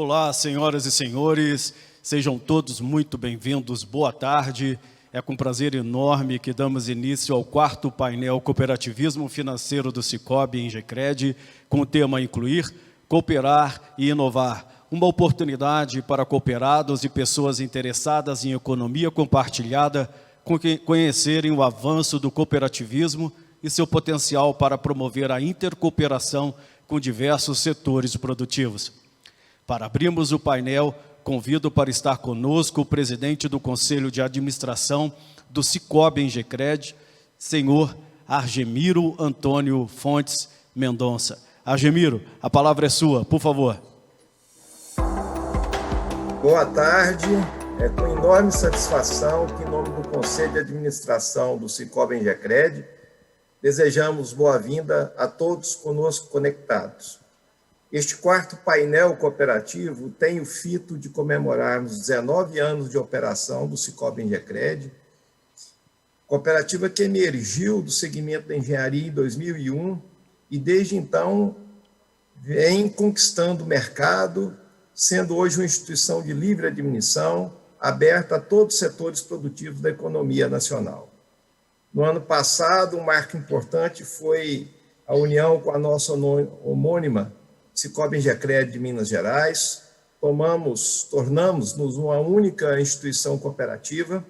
Olá, senhoras e senhores, sejam todos muito bem-vindos, boa tarde. É com prazer enorme que damos início ao 4º painel Cooperativismo Financeiro do Sicoob Ingecred, com o tema Incluir, Cooperar e Inovar. Uma oportunidade para cooperados e pessoas interessadas em economia compartilhada conhecerem o avanço do cooperativismo e seu potencial para promover a intercooperação com diversos setores produtivos. Para abrirmos o painel, convido para estar conosco o presidente do Conselho de Administração do Sicoob Ingecred, senhor Argemiro Antônio Fontes Mendonça. Argemiro, a palavra é sua, por favor. Boa tarde, é com enorme satisfação que, em nome do Conselho de Administração do Sicoob Ingecred, desejamos boa-vinda a todos conosco conectados. Este 4º painel cooperativo tem o fito de comemorarmos 19 anos de operação do Sicoob Ingecred, cooperativa que emergiu do segmento da engenharia em 2001 e, desde então, vem conquistando o mercado, sendo hoje uma instituição de livre admissão, aberta a todos os setores produtivos da economia nacional. No ano passado, um marco importante foi a união com a nossa homônima Sicoob Ingecred de Minas Gerais. Tornamos-nos uma única instituição cooperativa,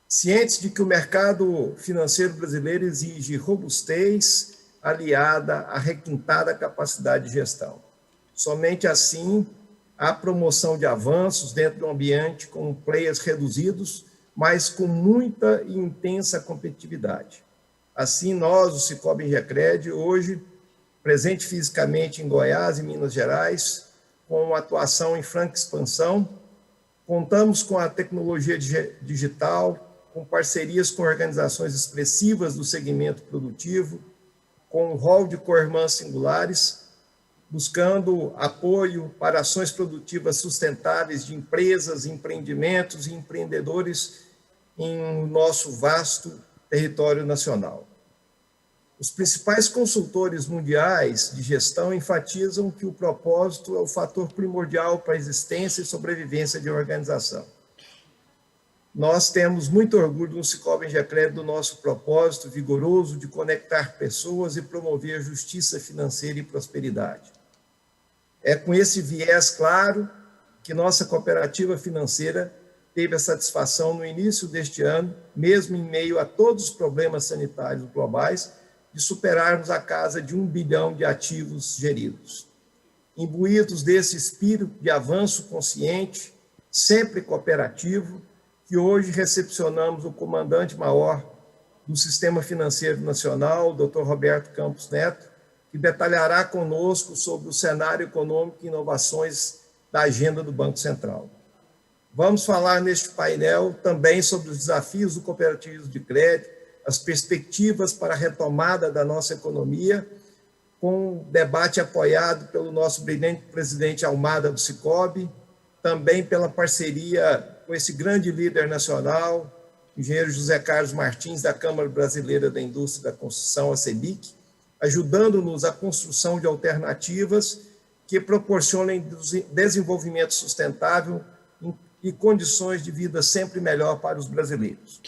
cientes de que o mercado financeiro brasileiro exige robustez aliada à requintada capacidade de gestão. Somente assim, a promoção de avanços dentro de um ambiente com players reduzidos, mas com muita e intensa competitividade. Assim, nós, o Sicoob Ingecred, hoje, presente fisicamente em Goiás e Minas Gerais, com atuação em franca expansão, contamos com a tecnologia digital, com parcerias com organizações expressivas do segmento produtivo, com um rol de co-irmãs singulares, buscando apoio para ações produtivas sustentáveis de empresas, empreendimentos e empreendedores em nosso vasto território nacional. Os principais consultores mundiais de gestão enfatizam que o propósito é o fator primordial para a existência e sobrevivência de uma organização. Nós temos muito orgulho no Sicoob Ingecred do nosso propósito vigoroso de conectar pessoas e promover justiça financeira e prosperidade. É com esse viés claro que nossa cooperativa financeira teve a satisfação no início deste ano, mesmo em meio a todos os problemas sanitários globais, de superarmos a casa de 1 bilhão de ativos geridos. Imbuídos desse espírito de avanço consciente, sempre cooperativo, que hoje recepcionamos o comandante-maior do Sistema Financeiro Nacional, o Dr. Roberto Campos Neto, que detalhará conosco sobre o cenário econômico e inovações da agenda do Banco Central. Vamos falar neste painel também sobre os desafios do cooperativismo de crédito, as perspectivas para a retomada da nossa economia, com um debate apoiado pelo nosso brilhante presidente Almada do Sicoob, também pela parceria com esse grande líder nacional, engenheiro José Carlos Martins, da Câmara Brasileira da Indústria da Construção, a CEBIC, ajudando-nos à construção de alternativas que proporcionem desenvolvimento sustentável e condições de vida sempre melhor para os brasileiros.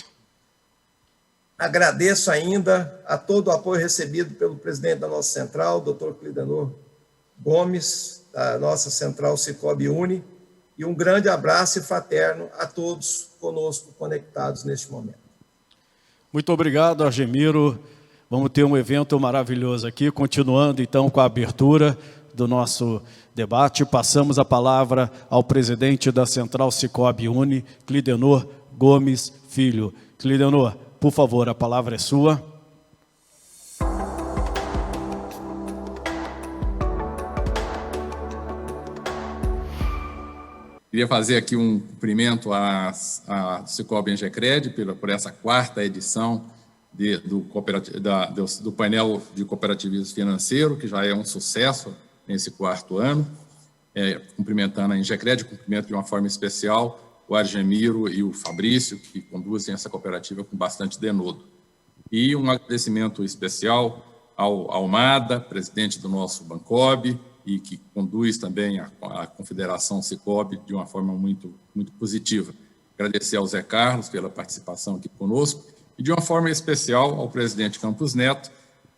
Agradeço ainda a todo o apoio recebido pelo presidente da nossa central, Dr. Clidenor Gomes, da nossa central Sicoob Uni, e um grande abraço e fraterno a todos conosco conectados neste momento. Muito obrigado, Argemiro. Vamos ter um evento maravilhoso aqui, continuando então com a abertura do nosso debate. Passamos a palavra ao presidente da Central Sicoob Uni, Clidenor Gomes Filho. Clidenor, por favor, a palavra é sua. Queria fazer aqui um cumprimento à Sicoob Ingecred por essa 4ª edição do painel de cooperativismo financeiro, que já é um sucesso nesse 4º ano. Cumprimentando a Ingecred, cumprimento de uma forma especial o Argemiro e o Fabrício, que conduzem essa cooperativa com bastante denodo. E um agradecimento especial ao Almada, presidente do nosso Bancob, e que conduz também a Confederação Sicob de uma forma muito positiva. Agradecer ao Zé Carlos pela participação aqui conosco e, de uma forma especial, ao presidente Campos Neto,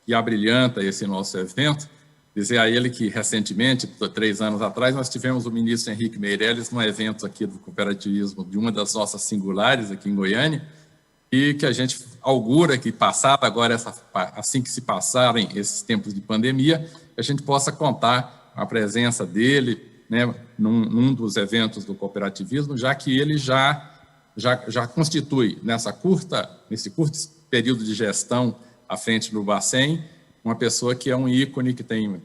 que abrilhanta esse nosso evento. Dizer a ele que, recentemente, 3 anos atrás, nós tivemos o ministro Henrique Meirelles num evento aqui do cooperativismo, de uma das nossas singulares aqui em Goiânia, e que a gente augura que, passado agora, assim que se passarem esses tempos de pandemia, a gente possa contar com a presença dele, né, num dos eventos do cooperativismo, já que ele já constitui, nesse curto período de gestão à frente do Bacen, uma pessoa que é um ícone, que tem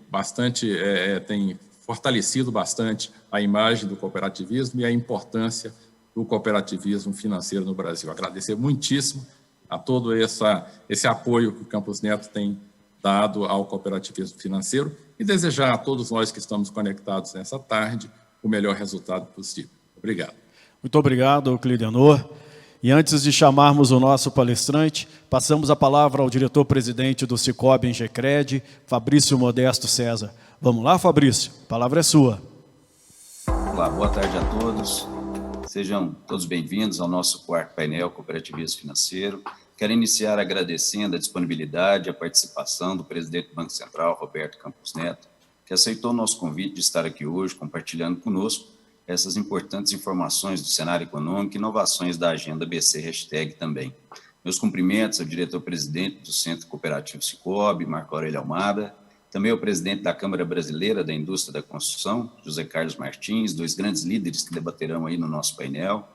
fortalecido bastante a imagem do cooperativismo e a importância do cooperativismo financeiro no Brasil. Agradecer muitíssimo a todo esse apoio que o Campos Neto tem dado ao cooperativismo financeiro e desejar a todos nós que estamos conectados nessa tarde o melhor resultado possível. Obrigado. Muito obrigado, Clidenor. E antes de chamarmos o nosso palestrante, passamos a palavra ao diretor-presidente do Sicob Ingecred, Fabrício Modesto César. Vamos lá, Fabrício, a palavra é sua. Olá, boa tarde a todos. Sejam todos bem-vindos ao nosso quarto painel Cooperativismo Financeiro. Quero iniciar agradecendo a disponibilidade e a participação do presidente do Banco Central, Roberto Campos Neto, que aceitou o nosso convite de estar aqui hoje compartilhando conosco essas importantes informações do cenário econômico e inovações da agenda BC # também. Meus cumprimentos ao diretor-presidente do Centro Cooperativo Sicob, Marco Aurélio Almada, também ao presidente da Câmara Brasileira da Indústria da Construção, José Carlos Martins, 2 grandes líderes que debaterão aí no nosso painel.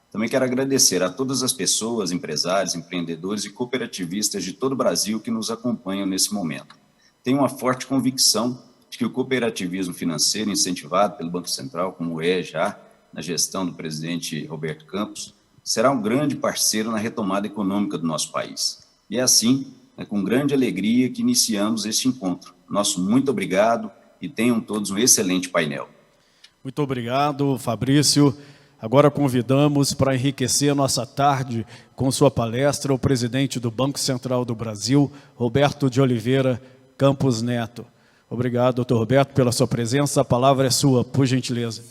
Também quero agradecer a todas as pessoas, empresários, empreendedores e cooperativistas de todo o Brasil que nos acompanham nesse momento. Tenho uma forte convicção de que o cooperativismo financeiro, incentivado pelo Banco Central, como é já na gestão do presidente Roberto Campos, será um grande parceiro na retomada econômica do nosso país. E é assim, com grande alegria, que iniciamos este encontro. Nosso muito obrigado e tenham todos um excelente painel. Muito obrigado, Fabrício. Agora convidamos para enriquecer a nossa tarde com sua palestra o presidente do Banco Central do Brasil, Roberto de Oliveira Campos Neto. Obrigado, doutor Roberto, pela sua presença. A palavra é sua, por gentileza.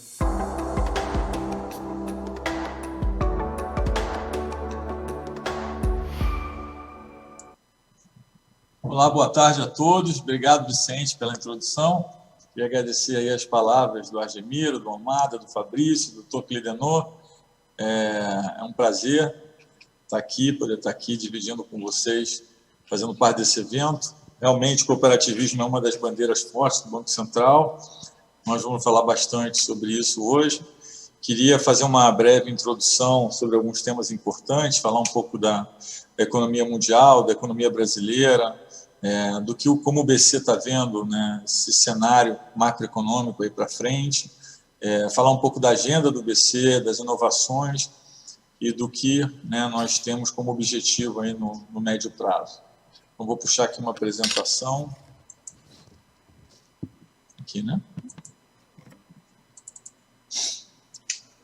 Olá, boa tarde a todos. Obrigado, Vicente, pela introdução. Queria agradecer aí as palavras do Argemiro, do Almada, do Fabrício, do doutor Clidenor. É um prazer poder estar aqui dividindo com vocês, fazendo parte desse evento. Realmente, o cooperativismo é uma das bandeiras fortes do Banco Central. Nós vamos falar bastante sobre isso hoje. Queria fazer uma breve introdução sobre alguns temas importantes, falar um pouco da economia mundial, da economia brasileira, como o BC está vendo, né, esse cenário macroeconômico aí para frente, falar um pouco da agenda do BC, das inovações e do que, né, nós temos como objetivo aí no médio prazo. Então, vou puxar aqui uma apresentação. Aqui, né?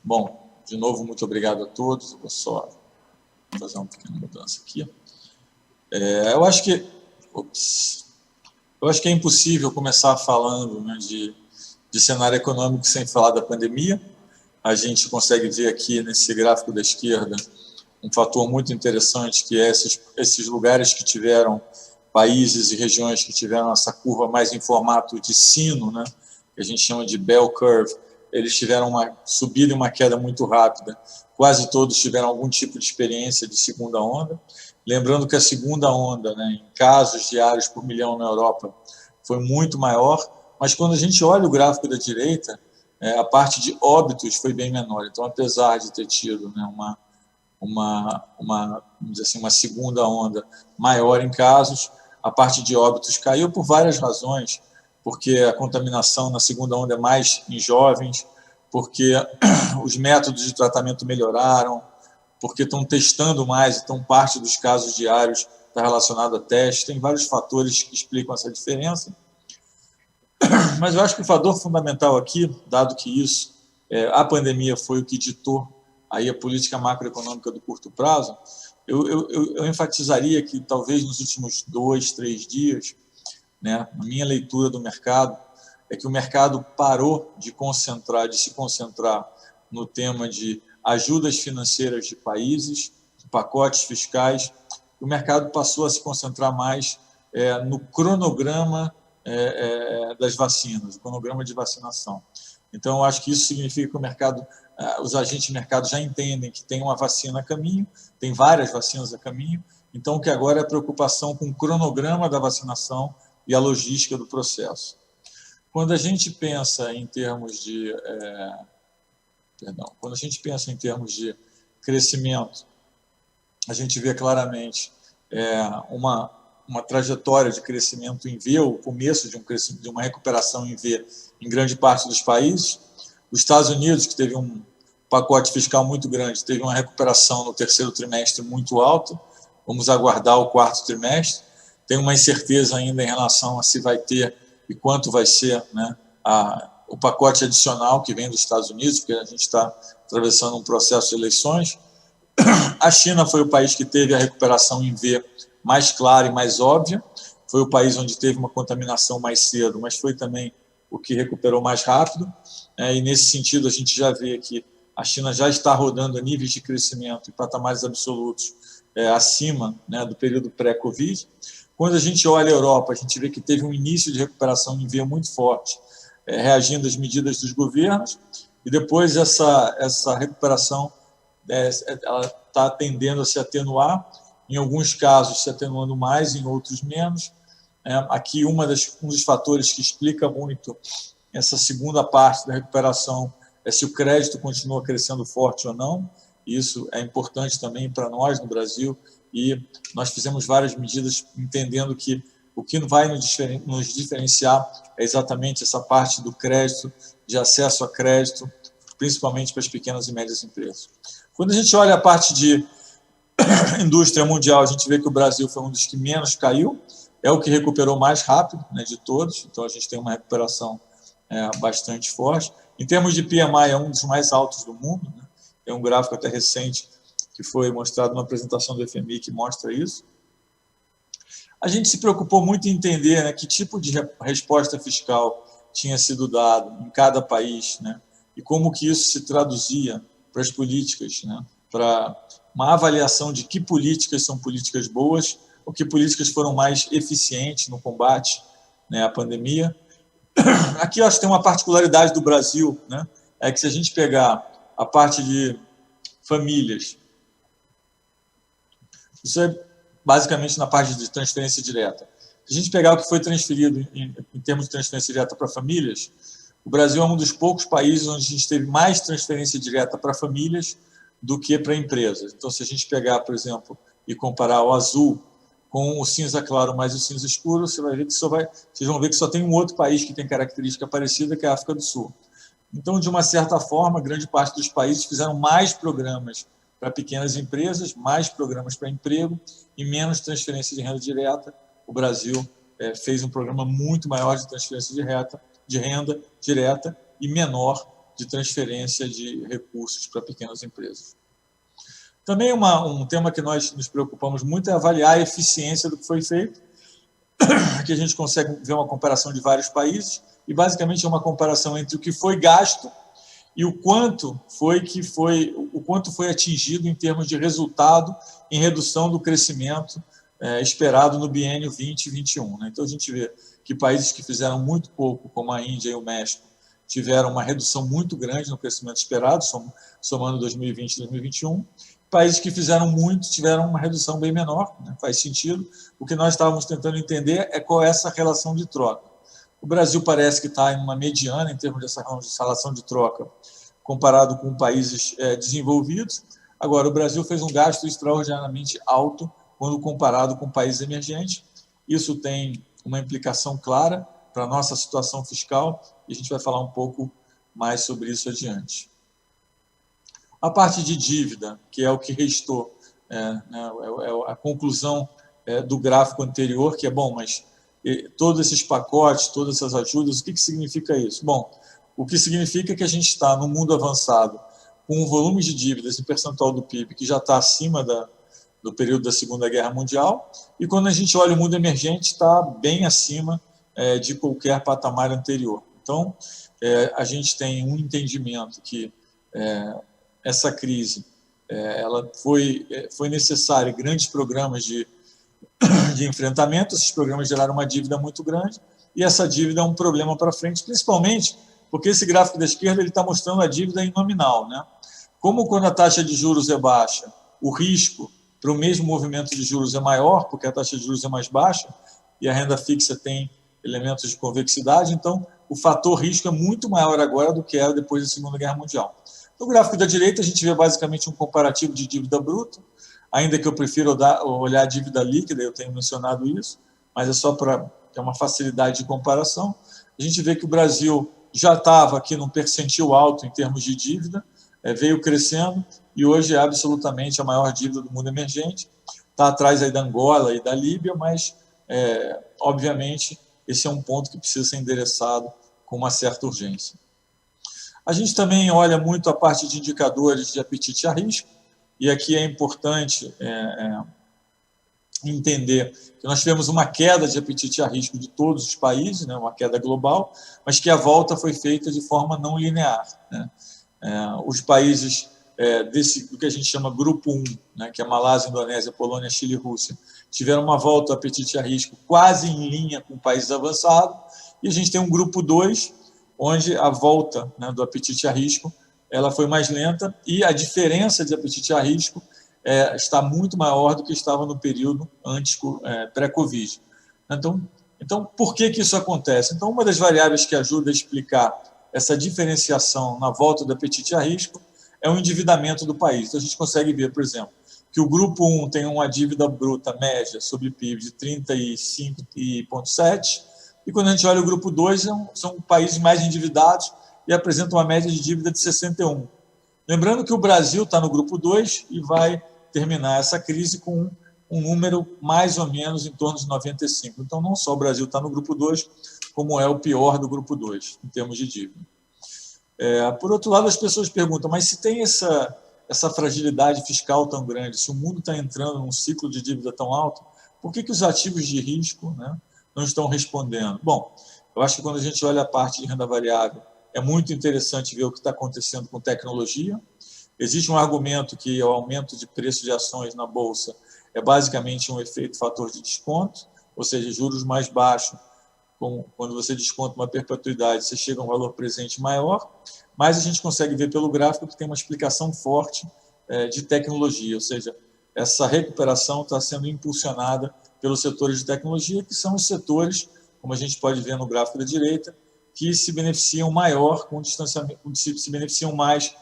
Bom, de novo, muito obrigado a todos. Eu vou só fazer uma pequena mudança aqui. Eu acho que é impossível começar falando, né, de cenário econômico sem falar da pandemia. A gente consegue ver aqui nesse gráfico da esquerda um fator muito interessante, que é esses lugares que tiveram, países e regiões que tiveram essa curva mais em formato de sino, né, que a gente chama de bell curve. Eles tiveram uma subida e uma queda muito rápida. Quase todos tiveram algum tipo de experiência de segunda onda. Lembrando que a segunda onda, né, em casos diários por milhão na Europa, foi muito maior, mas quando a gente olha o gráfico da direita, a parte de óbitos foi bem menor. Então, apesar de ter tido, né, vamos dizer assim, uma segunda onda maior em casos, a parte de óbitos caiu por várias razões, porque a contaminação na segunda onda é mais em jovens, porque os métodos de tratamento melhoraram, porque estão testando mais, então parte dos casos diários está relacionado a testes, tem vários fatores que explicam essa diferença. Mas eu acho que o fator fundamental aqui, dado que isso, a pandemia foi o que ditou aí a política macroeconômica do curto prazo, eu enfatizaria que talvez nos últimos 2, 3 dias, né, na minha leitura do mercado, é que o mercado parou de se concentrar no tema de ajudas financeiras de países, de pacotes fiscais. O mercado passou a se concentrar mais no cronograma das vacinas, o cronograma de vacinação. Então, eu acho que isso significa que o mercado, os agentes de mercado já entendem que tem uma vacina a caminho, tem várias vacinas a caminho, então que agora é a preocupação com o cronograma da vacinação e a logística do processo. Quando a gente pensa em termos de crescimento, a gente vê claramente uma trajetória de crescimento em V, o começo de uma recuperação em V em grande parte dos países. Os Estados Unidos, que teve um pacote fiscal muito grande, teve uma recuperação no terceiro trimestre muito alta. Vamos aguardar o quarto trimestre. Tem uma incerteza ainda em relação a se vai ter e quanto vai ser, né, o pacote adicional que vem dos Estados Unidos, porque a gente está atravessando um processo de eleições. A China foi o país que teve a recuperação em V mais clara e mais óbvia. Foi o país onde teve uma contaminação mais cedo, mas foi também o que recuperou mais rápido. E, nesse sentido, a gente já vê que a China já está rodando a níveis de crescimento e patamares absolutos acima, né, do período pré-Covid. Quando a gente olha a Europa, a gente vê que teve um início de recuperação em V muito forte, reagindo às medidas dos governos, e depois essa recuperação ela está tendendo a se atenuar, em alguns casos se atenuando mais, em outros menos. Aqui, um dos fatores que explica muito essa segunda parte da recuperação é se o crédito continua crescendo forte ou não. Isso é importante também para nós no Brasil, e nós fizemos várias medidas entendendo que o que vai nos diferenciar é exatamente essa parte do crédito, de acesso a crédito, principalmente para as pequenas e médias empresas. Quando a gente olha a parte de indústria mundial, a gente vê que o Brasil foi um dos que menos caiu, é o que recuperou mais rápido, né, de todos, então a gente tem uma recuperação bastante forte. Em termos de PMI, é um dos mais altos do mundo, né? Tem um gráfico até recente que foi mostrado na apresentação do FMI que mostra isso. A gente se preocupou muito em entender, né, que tipo de resposta fiscal tinha sido dado em cada país, né, e como que isso se traduzia para as políticas, né, para uma avaliação de que políticas são políticas boas ou que políticas foram mais eficientes no combate, né, à pandemia. Aqui eu acho que tem uma particularidade do Brasil, né, é que se a gente pegar a parte de famílias, isso é basicamente na parte de transferência direta. Se a gente pegar o que foi transferido em termos de transferência direta para famílias, o Brasil é um dos poucos países onde a gente teve mais transferência direta para famílias do que para empresas. Então, se a gente pegar, por exemplo, e comparar o azul com o cinza claro mais o cinza escuro, você vai ver que vocês vão ver que só tem um outro país que tem característica parecida, que é a África do Sul. Então, de uma certa forma, grande parte dos países fizeram mais programas para pequenas empresas, mais programas para emprego e menos transferência de renda direta. O Brasil fez um programa muito maior de transferência de renda direta e menor de transferência de recursos para pequenas empresas. Também um tema que nós nos preocupamos muito é avaliar a eficiência do que foi feito. Aqui a gente consegue ver uma comparação de vários países e, basicamente, é uma comparação entre o que foi gasto e o quanto foi atingido em termos de resultado em redução do crescimento esperado no biênio 2021. Né? Então, a gente vê que países que fizeram muito pouco, como a Índia e o México, tiveram uma redução muito grande no crescimento esperado, somando 2020 e 2021. Países que fizeram muito tiveram uma redução bem menor, né? Faz sentido. O que nós estávamos tentando entender é qual é essa relação de troca. O Brasil parece que está em uma mediana em termos dessa relação de troca, comparado com países desenvolvidos. Agora, o Brasil fez um gasto extraordinariamente alto quando comparado com países emergentes. Isso tem uma implicação clara para a nossa situação fiscal e a gente vai falar um pouco mais sobre isso adiante. A parte de dívida, que é o que restou, a conclusão do gráfico anterior, que é bom, mas todos esses pacotes, todas essas ajudas, o que significa isso? Bom, o que significa que a gente está no mundo avançado com um volume de dívidas em percentual do PIB que já está acima do período da Segunda Guerra Mundial, e quando a gente olha o mundo emergente, está bem acima de qualquer patamar anterior. Então, a gente tem um entendimento que essa crise ela foi necessária grandes programas de enfrentamento. Esses programas geraram uma dívida muito grande e essa dívida é um problema para frente, principalmente porque esse gráfico da esquerda está mostrando a dívida em nominal, né? Como quando a taxa de juros é baixa, o risco para o mesmo movimento de juros é maior, porque a taxa de juros é mais baixa e a renda fixa tem elementos de convexidade, então o fator risco é muito maior agora do que era depois da Segunda Guerra Mundial. No gráfico da direita, a gente vê basicamente um comparativo de dívida bruta, ainda que eu prefira olhar a dívida líquida, eu tenho mencionado isso, mas é só para ter uma facilidade de comparação. A gente vê que o Brasil já estava aqui num percentil alto em termos de dívida, veio crescendo e hoje é absolutamente a maior dívida do mundo emergente. Está atrás aí da Angola e da Líbia, mas, obviamente, esse é um ponto que precisa ser endereçado com uma certa urgência. A gente também olha muito a parte de indicadores de apetite a risco, e aqui é importante entender que nós tivemos uma queda de apetite a risco de todos os países, né, uma queda global, mas que a volta foi feita de forma não linear, né? Os países do que a gente chama Grupo 1, né, que é Malásia, Indonésia, Polônia, Chile e Rússia, tiveram uma volta do apetite a risco quase em linha com países avançados, e a gente tem um Grupo 2, onde a volta, né, do apetite a risco ela foi mais lenta e a diferença de apetite a risco está muito maior do que estava no período pré-Covid. Então, por que isso acontece? Então, uma das variáveis que ajuda a explicar essa diferenciação na volta do apetite a risco é o endividamento do país. Então, a gente consegue ver, por exemplo, que o Grupo 1 tem uma dívida bruta média sobre PIB de 35,7%, e quando a gente olha o Grupo 2, são países mais endividados e apresentam uma média de dívida de 61%. Lembrando que o Brasil está no Grupo 2 e vai terminar essa crise com um número mais ou menos em torno de 95%. Então, não só o Brasil está no Grupo 2, como é o pior do Grupo 2, em termos de dívida. Por outro lado, as pessoas perguntam, mas se tem essa fragilidade fiscal tão grande, se o mundo está entrando num ciclo de dívida tão alto, por que os ativos de risco, né, não estão respondendo? Bom, eu acho que quando a gente olha a parte de renda variável, é muito interessante ver o que está acontecendo com tecnologia. Existe um argumento que o aumento de preço de ações na Bolsa é basicamente um efeito fator de desconto, ou seja, juros mais baixos, quando você desconta uma perpetuidade, você chega a um valor presente maior, mas a gente consegue ver pelo gráfico que tem uma explicação forte de tecnologia, ou seja, essa recuperação está sendo impulsionada pelos setores de tecnologia, que são os setores, como a gente pode ver no gráfico da direita, que se beneficiam maior com distanciamento, se beneficiam mais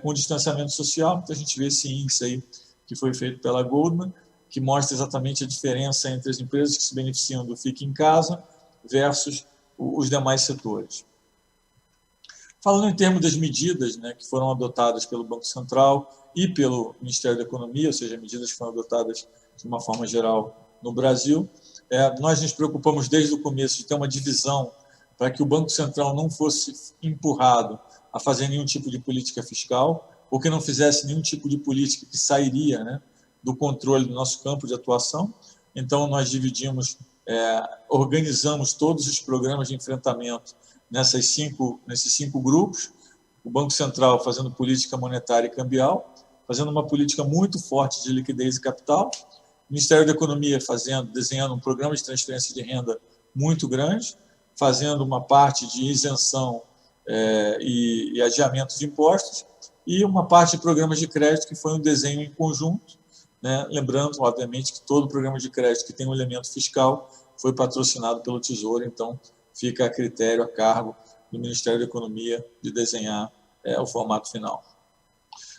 com o distanciamento social. Então, a gente vê esse índice aí que foi feito pela Goldman, que mostra exatamente a diferença entre as empresas que se beneficiam do Fique em Casa versus os demais setores. Falando em termos das medidas, né, que foram adotadas pelo Banco Central e pelo Ministério da Economia, ou seja, medidas que foram adotadas de uma forma geral no Brasil, nós nos preocupamos desde o começo de ter uma divisão para que o Banco Central não fosse empurrado a fazer nenhum tipo de política fiscal, ou que não fizesse nenhum tipo de política que sairia, né, do controle do nosso campo de atuação. Então, nós dividimos, organizamos todos os programas de enfrentamento nesses cinco grupos, o Banco Central fazendo política monetária e cambial, fazendo uma política muito forte de liquidez e capital, o Ministério da Economia desenhando um programa de transferência de renda muito grande, fazendo uma parte de isenção e adiamento de impostos, e uma parte de programas de crédito que foi um desenho em conjunto, né? Lembrando, obviamente, que todo programa de crédito que tem um elemento fiscal foi patrocinado pelo Tesouro, então fica a critério, a cargo do Ministério da Economia de desenhar o formato final.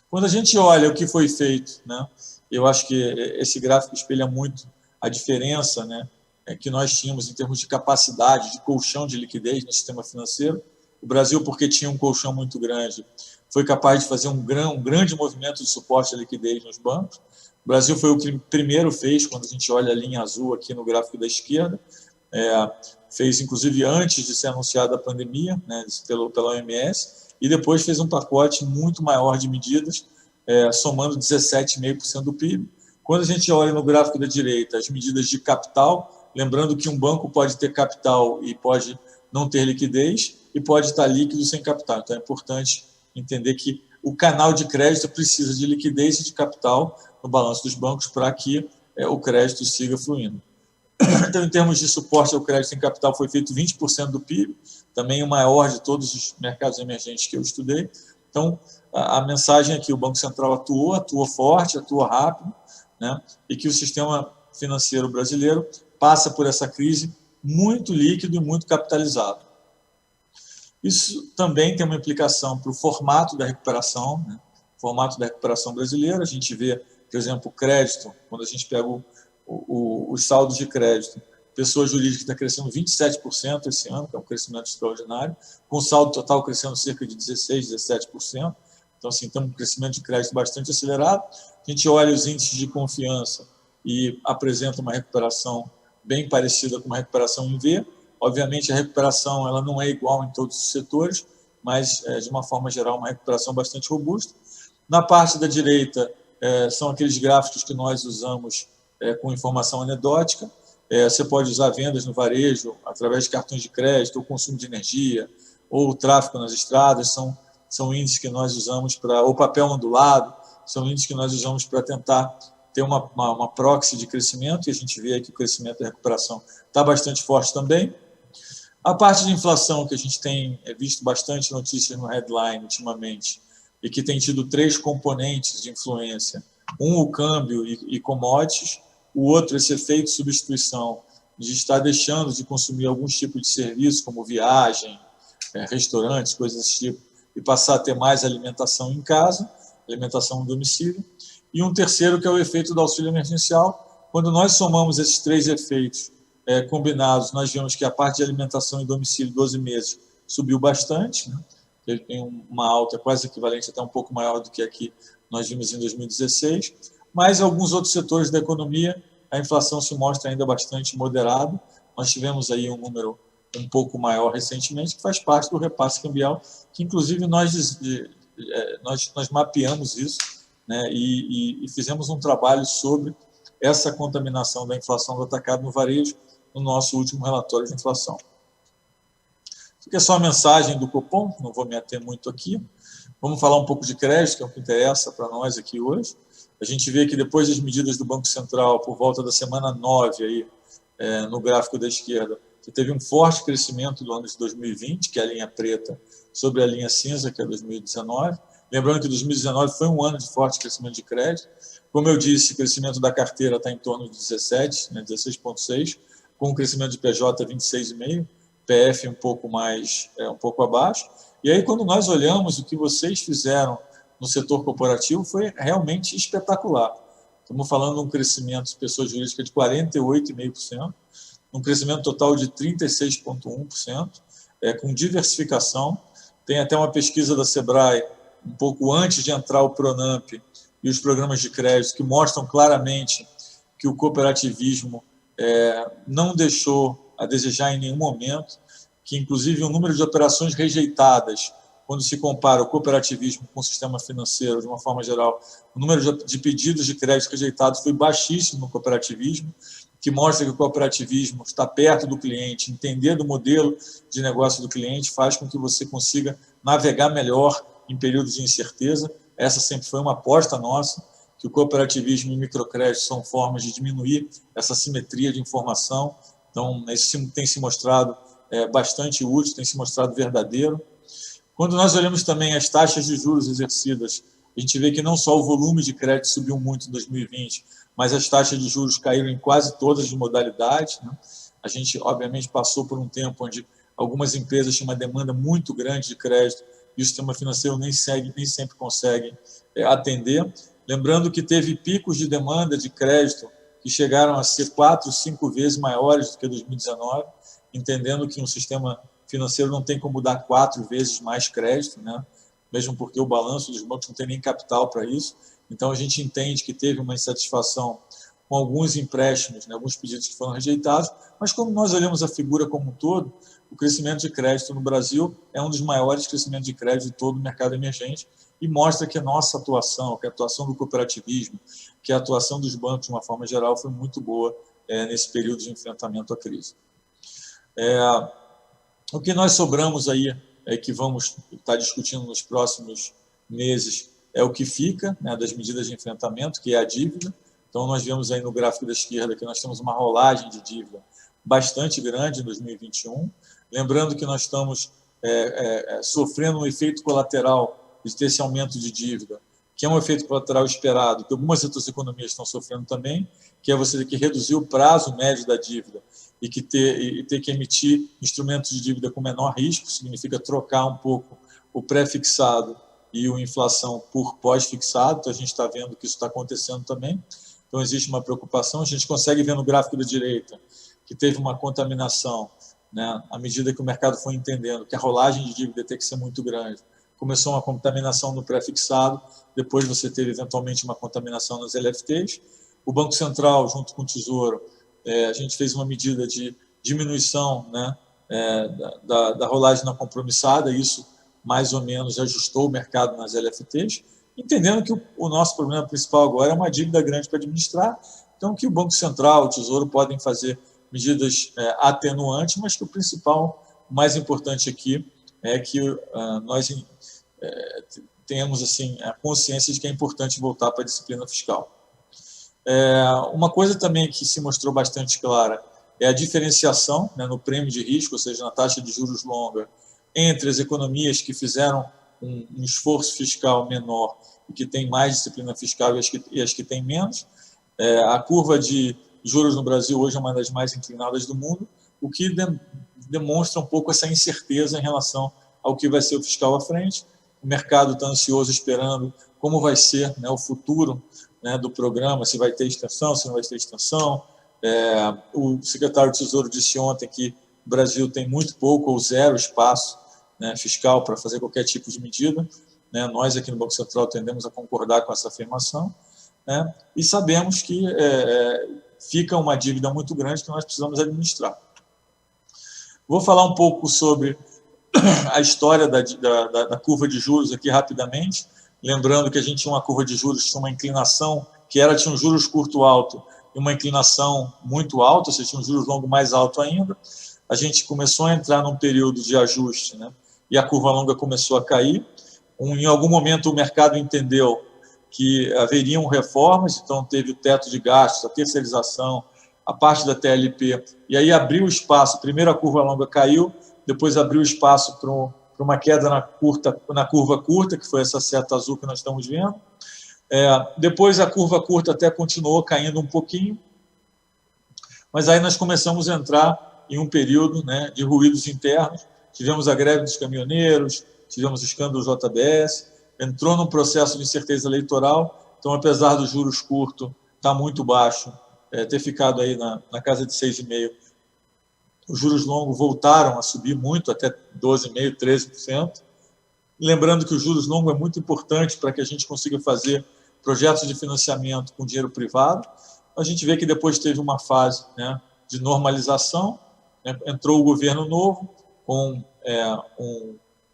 Quando a gente olha o que foi feito, né, eu acho que esse gráfico espelha muito a diferença, né, que nós tínhamos em termos de capacidade, de colchão de liquidez no sistema financeiro. O Brasil, porque tinha um colchão muito grande, foi capaz de fazer um grande movimento de suporte à liquidez nos bancos. O Brasil foi o que primeiro fez, quando a gente olha a linha azul aqui no gráfico da esquerda, fez inclusive antes de ser anunciada a pandemia, né, pela OMS, e depois fez um pacote muito maior de medidas, somando 17,5% do PIB. Quando a gente olha no gráfico da direita as medidas de capital, lembrando que um banco pode ter capital e pode não ter liquidez, e pode estar líquido sem capital. Então, é importante entender que o canal de crédito precisa de liquidez e de capital no balanço dos bancos para que o crédito siga fluindo. Então, em termos de suporte ao crédito em capital, foi feito 20% do PIB, também o maior de todos os mercados emergentes que eu estudei. Então, a mensagem é que o Banco Central atuou forte, atua rápido, né? E que o sistema financeiro brasileiro passa por essa crise muito líquido e muito capitalizado. Isso também tem uma implicação para o formato da recuperação, né? O formato da recuperação brasileira. A gente vê, por exemplo, o crédito, quando a gente pega os saldos de crédito, pessoa jurídica está crescendo 27% esse ano, que é um crescimento extraordinário, com o saldo total crescendo cerca de 16%, 17%. Então, assim, temos um crescimento de crédito bastante acelerado. A gente olha os índices de confiança e apresenta uma recuperação bem parecida com uma recuperação em V. Obviamente, a recuperação ela não é igual em todos os setores, mas, de uma forma geral, uma recuperação bastante robusta. Na parte da direita, são aqueles gráficos que nós usamos com informação anedótica. Você pode usar vendas no varejo, através de cartões de crédito, ou consumo de energia, ou o tráfego nas estradas, são índices que nós usamos para... ou papel ondulado, são índices que nós usamos para tentar ter uma proxy de crescimento, e a gente vê aí que o crescimento da recuperação está bastante forte também. A parte de inflação, que a gente tem visto bastante notícias no headline ultimamente, e que tem tido 3 componentes de influência. Um, o câmbio e commodities. O outro, esse efeito de substituição, de estar deixando de consumir alguns tipos de serviço, como viagem, restaurantes, coisas desse tipo, e passar a ter mais alimentação em casa, alimentação no domicílio. E um terceiro, que é o efeito do auxílio emergencial. Quando nós somamos esses 3 efeitos combinados, nós vemos que a parte de alimentação em domicílio, 12 meses, subiu bastante, né? Ele tem uma alta quase equivalente, até um pouco maior do que aqui nós vimos em 2016. Mas em alguns outros setores da economia, a inflação se mostra ainda bastante moderada. Nós tivemos aí um número um pouco maior recentemente, que faz parte do repasse cambial, que inclusive nós mapeamos isso, né, e fizemos um trabalho sobre essa contaminação da inflação do atacado no varejo no nosso último relatório de inflação. Isso aqui é só a mensagem do Copom, não vou me ater muito aqui. Vamos falar um pouco de crédito, que é o que interessa para nós aqui hoje. A gente vê que depois das medidas do Banco Central, por volta da semana 9, aí, no gráfico da esquerda, você teve um forte crescimento do ano de 2020, que é a linha preta, sobre a linha cinza, que é 2019. Lembrando que 2019 foi um ano de forte crescimento de crédito. Como eu disse, o crescimento da carteira está em torno de 17, né, 16,6, com o crescimento de PJ 26,5, PF um pouco abaixo. E aí, quando nós olhamos o que vocês fizeram no setor corporativo, foi realmente espetacular. Estamos falando de um crescimento de pessoa jurídica de 48,5%, um crescimento total de 36,1%, com diversificação. Tem até uma pesquisa da Sebrae, um pouco antes de entrar o Pronamp e os programas de crédito, que mostram claramente que o cooperativismo não deixou a desejar em nenhum momento, que inclusive o número de operações rejeitadas, quando se compara o cooperativismo com o sistema financeiro, de uma forma geral, o número de pedidos de crédito rejeitados foi baixíssimo no cooperativismo, que mostra que o cooperativismo está perto do cliente, entender do modelo de negócio do cliente, faz com que você consiga navegar melhor em períodos de incerteza. Essa sempre foi uma aposta nossa, que o cooperativismo e o microcrédito são formas de diminuir essa simetria de informação. Então, isso tem se mostrado bastante útil, tem se mostrado verdadeiro. Quando nós olhamos também as taxas de juros exercidas, a gente vê que não só o volume de crédito subiu muito em 2020, mas as taxas de juros caíram em quase todas as modalidades, né? A gente, obviamente, passou por um tempo onde algumas empresas tinham uma demanda muito grande de crédito e o sistema financeiro nem sempre consegue atender. Lembrando que teve picos de demanda de crédito que chegaram a ser 4, 5 vezes maiores do que 2019, entendendo que um sistema financeiro não tem como dar 4 vezes mais crédito, né? Mesmo porque o balanço dos bancos não tem nem capital para isso. Então, a gente entende que teve uma insatisfação com alguns empréstimos, né, alguns pedidos que foram rejeitados, mas quando nós olhamos a figura como um todo, o crescimento de crédito no Brasil é um dos maiores crescimentos de crédito de todo o mercado emergente e mostra que a nossa atuação, que a atuação do cooperativismo, que a atuação dos bancos, de uma forma geral, foi muito boa nesse período de enfrentamento à crise. O que nós sobramos aí, que vamos estar discutindo nos próximos meses, é o que fica, né, das medidas de enfrentamento, que é a dívida. Então, nós vemos aí no gráfico da esquerda que nós temos uma rolagem de dívida bastante grande em 2021. Lembrando que nós estamos sofrendo um efeito colateral de ter esse aumento de dívida, que é um efeito colateral esperado, que algumas outras economias estão sofrendo também, que é você ter que reduzir o prazo médio da dívida e ter que emitir instrumentos de dívida com menor risco, significa trocar um pouco o pré-fixado e a inflação por pós-fixado. Então, a gente está vendo que isso está acontecendo também. Então, existe uma preocupação. A gente consegue ver no gráfico da direita que teve uma contaminação, né, à medida que o mercado foi entendendo que a rolagem de dívida tem que ser muito grande. Começou uma contaminação no pré-fixado, depois você teve, eventualmente, uma contaminação nas LFTs. O Banco Central, junto com o Tesouro, a gente fez uma medida de diminuição, né, da rolagem não compromissada, e isso mais ou menos ajustou o mercado nas LFTs, entendendo que o nosso problema principal agora é uma dívida grande para administrar, então que o Banco Central, o Tesouro podem fazer medidas atenuantes, mas que o principal, o mais importante aqui, é que nós tenhamos assim, a consciência de que é importante voltar para a disciplina fiscal. Uma coisa também que se mostrou bastante clara é a diferenciação, né, no prêmio de risco, ou seja, na taxa de juros longa, entre as economias que fizeram um esforço fiscal menor e que têm mais disciplina fiscal e as que têm menos. A curva de juros no Brasil hoje é uma das mais inclinadas do mundo, o que demonstra um pouco essa incerteza em relação ao que vai ser o fiscal à frente. O mercado está ansioso esperando como vai ser, né, o futuro, né, do programa, se vai ter extensão, se não vai ter extensão. O secretário do Tesouro disse ontem que o Brasil tem muito pouco ou zero espaço, né, fiscal para fazer qualquer tipo de medida, né? Nós aqui no Banco Central tendemos a concordar com essa afirmação, né? E sabemos que fica uma dívida muito grande que nós precisamos administrar. Vou falar um pouco sobre a história da curva de juros aqui rapidamente, lembrando que a gente tinha uma curva de juros, tinha uma inclinação, tinha um juros curto alto e uma inclinação muito alta, ou seja, tinha um juros longo mais alto ainda. A gente começou a entrar num período de ajuste, né? E a curva longa começou a cair. Em algum momento o mercado entendeu que haveriam reformas, então teve o teto de gastos, a terceirização, a parte da TLP, e aí abriu espaço. Primeiro a curva longa caiu, depois abriu espaço para uma queda na curva curta, que foi essa seta azul que nós estamos vendo. Depois a curva curta até continuou caindo um pouquinho, mas aí nós começamos a entrar em um período, né, de ruídos internos. Tivemos a greve dos caminhoneiros, tivemos o escândalo JBS, entrou num processo de incerteza eleitoral. Então, apesar dos juros curtos estar muito baixo, ter ficado aí na casa de 6,5%, os juros longos voltaram a subir muito, até 12,5%, 13%. Lembrando que o juros longo é muito importante para que a gente consiga fazer projetos de financiamento com dinheiro privado. A gente vê que depois teve uma fase, né, de normalização, né, entrou o governo novo, com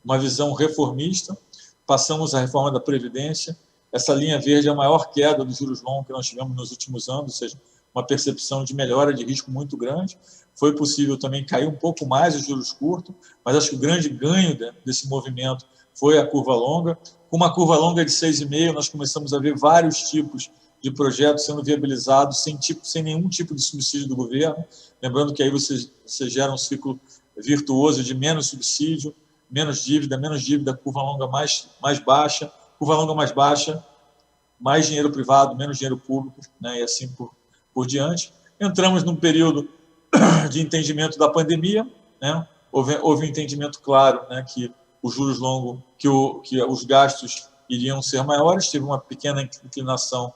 uma visão reformista, passamos a reforma da Previdência. Essa linha verde é a maior queda dos juros longos que nós tivemos nos últimos anos, ou seja, uma percepção de melhora de risco muito grande. Foi possível também cair um pouco mais os juros curtos, mas acho que o grande ganho desse movimento foi a curva longa. Com uma curva longa de 6,5%, nós começamos a ver vários tipos de projetos sendo viabilizados sem nenhum tipo de subsídio do governo. Lembrando que aí você gera um ciclo virtuoso de menos subsídio, menos dívida, curva longa mais baixa, curva longa mais baixa, mais dinheiro privado, menos dinheiro público, né, e assim por diante. Entramos num período de entendimento da pandemia, né? Houve um entendimento claro, né, que os juros longos, que os gastos iriam ser maiores, teve uma pequena inclinação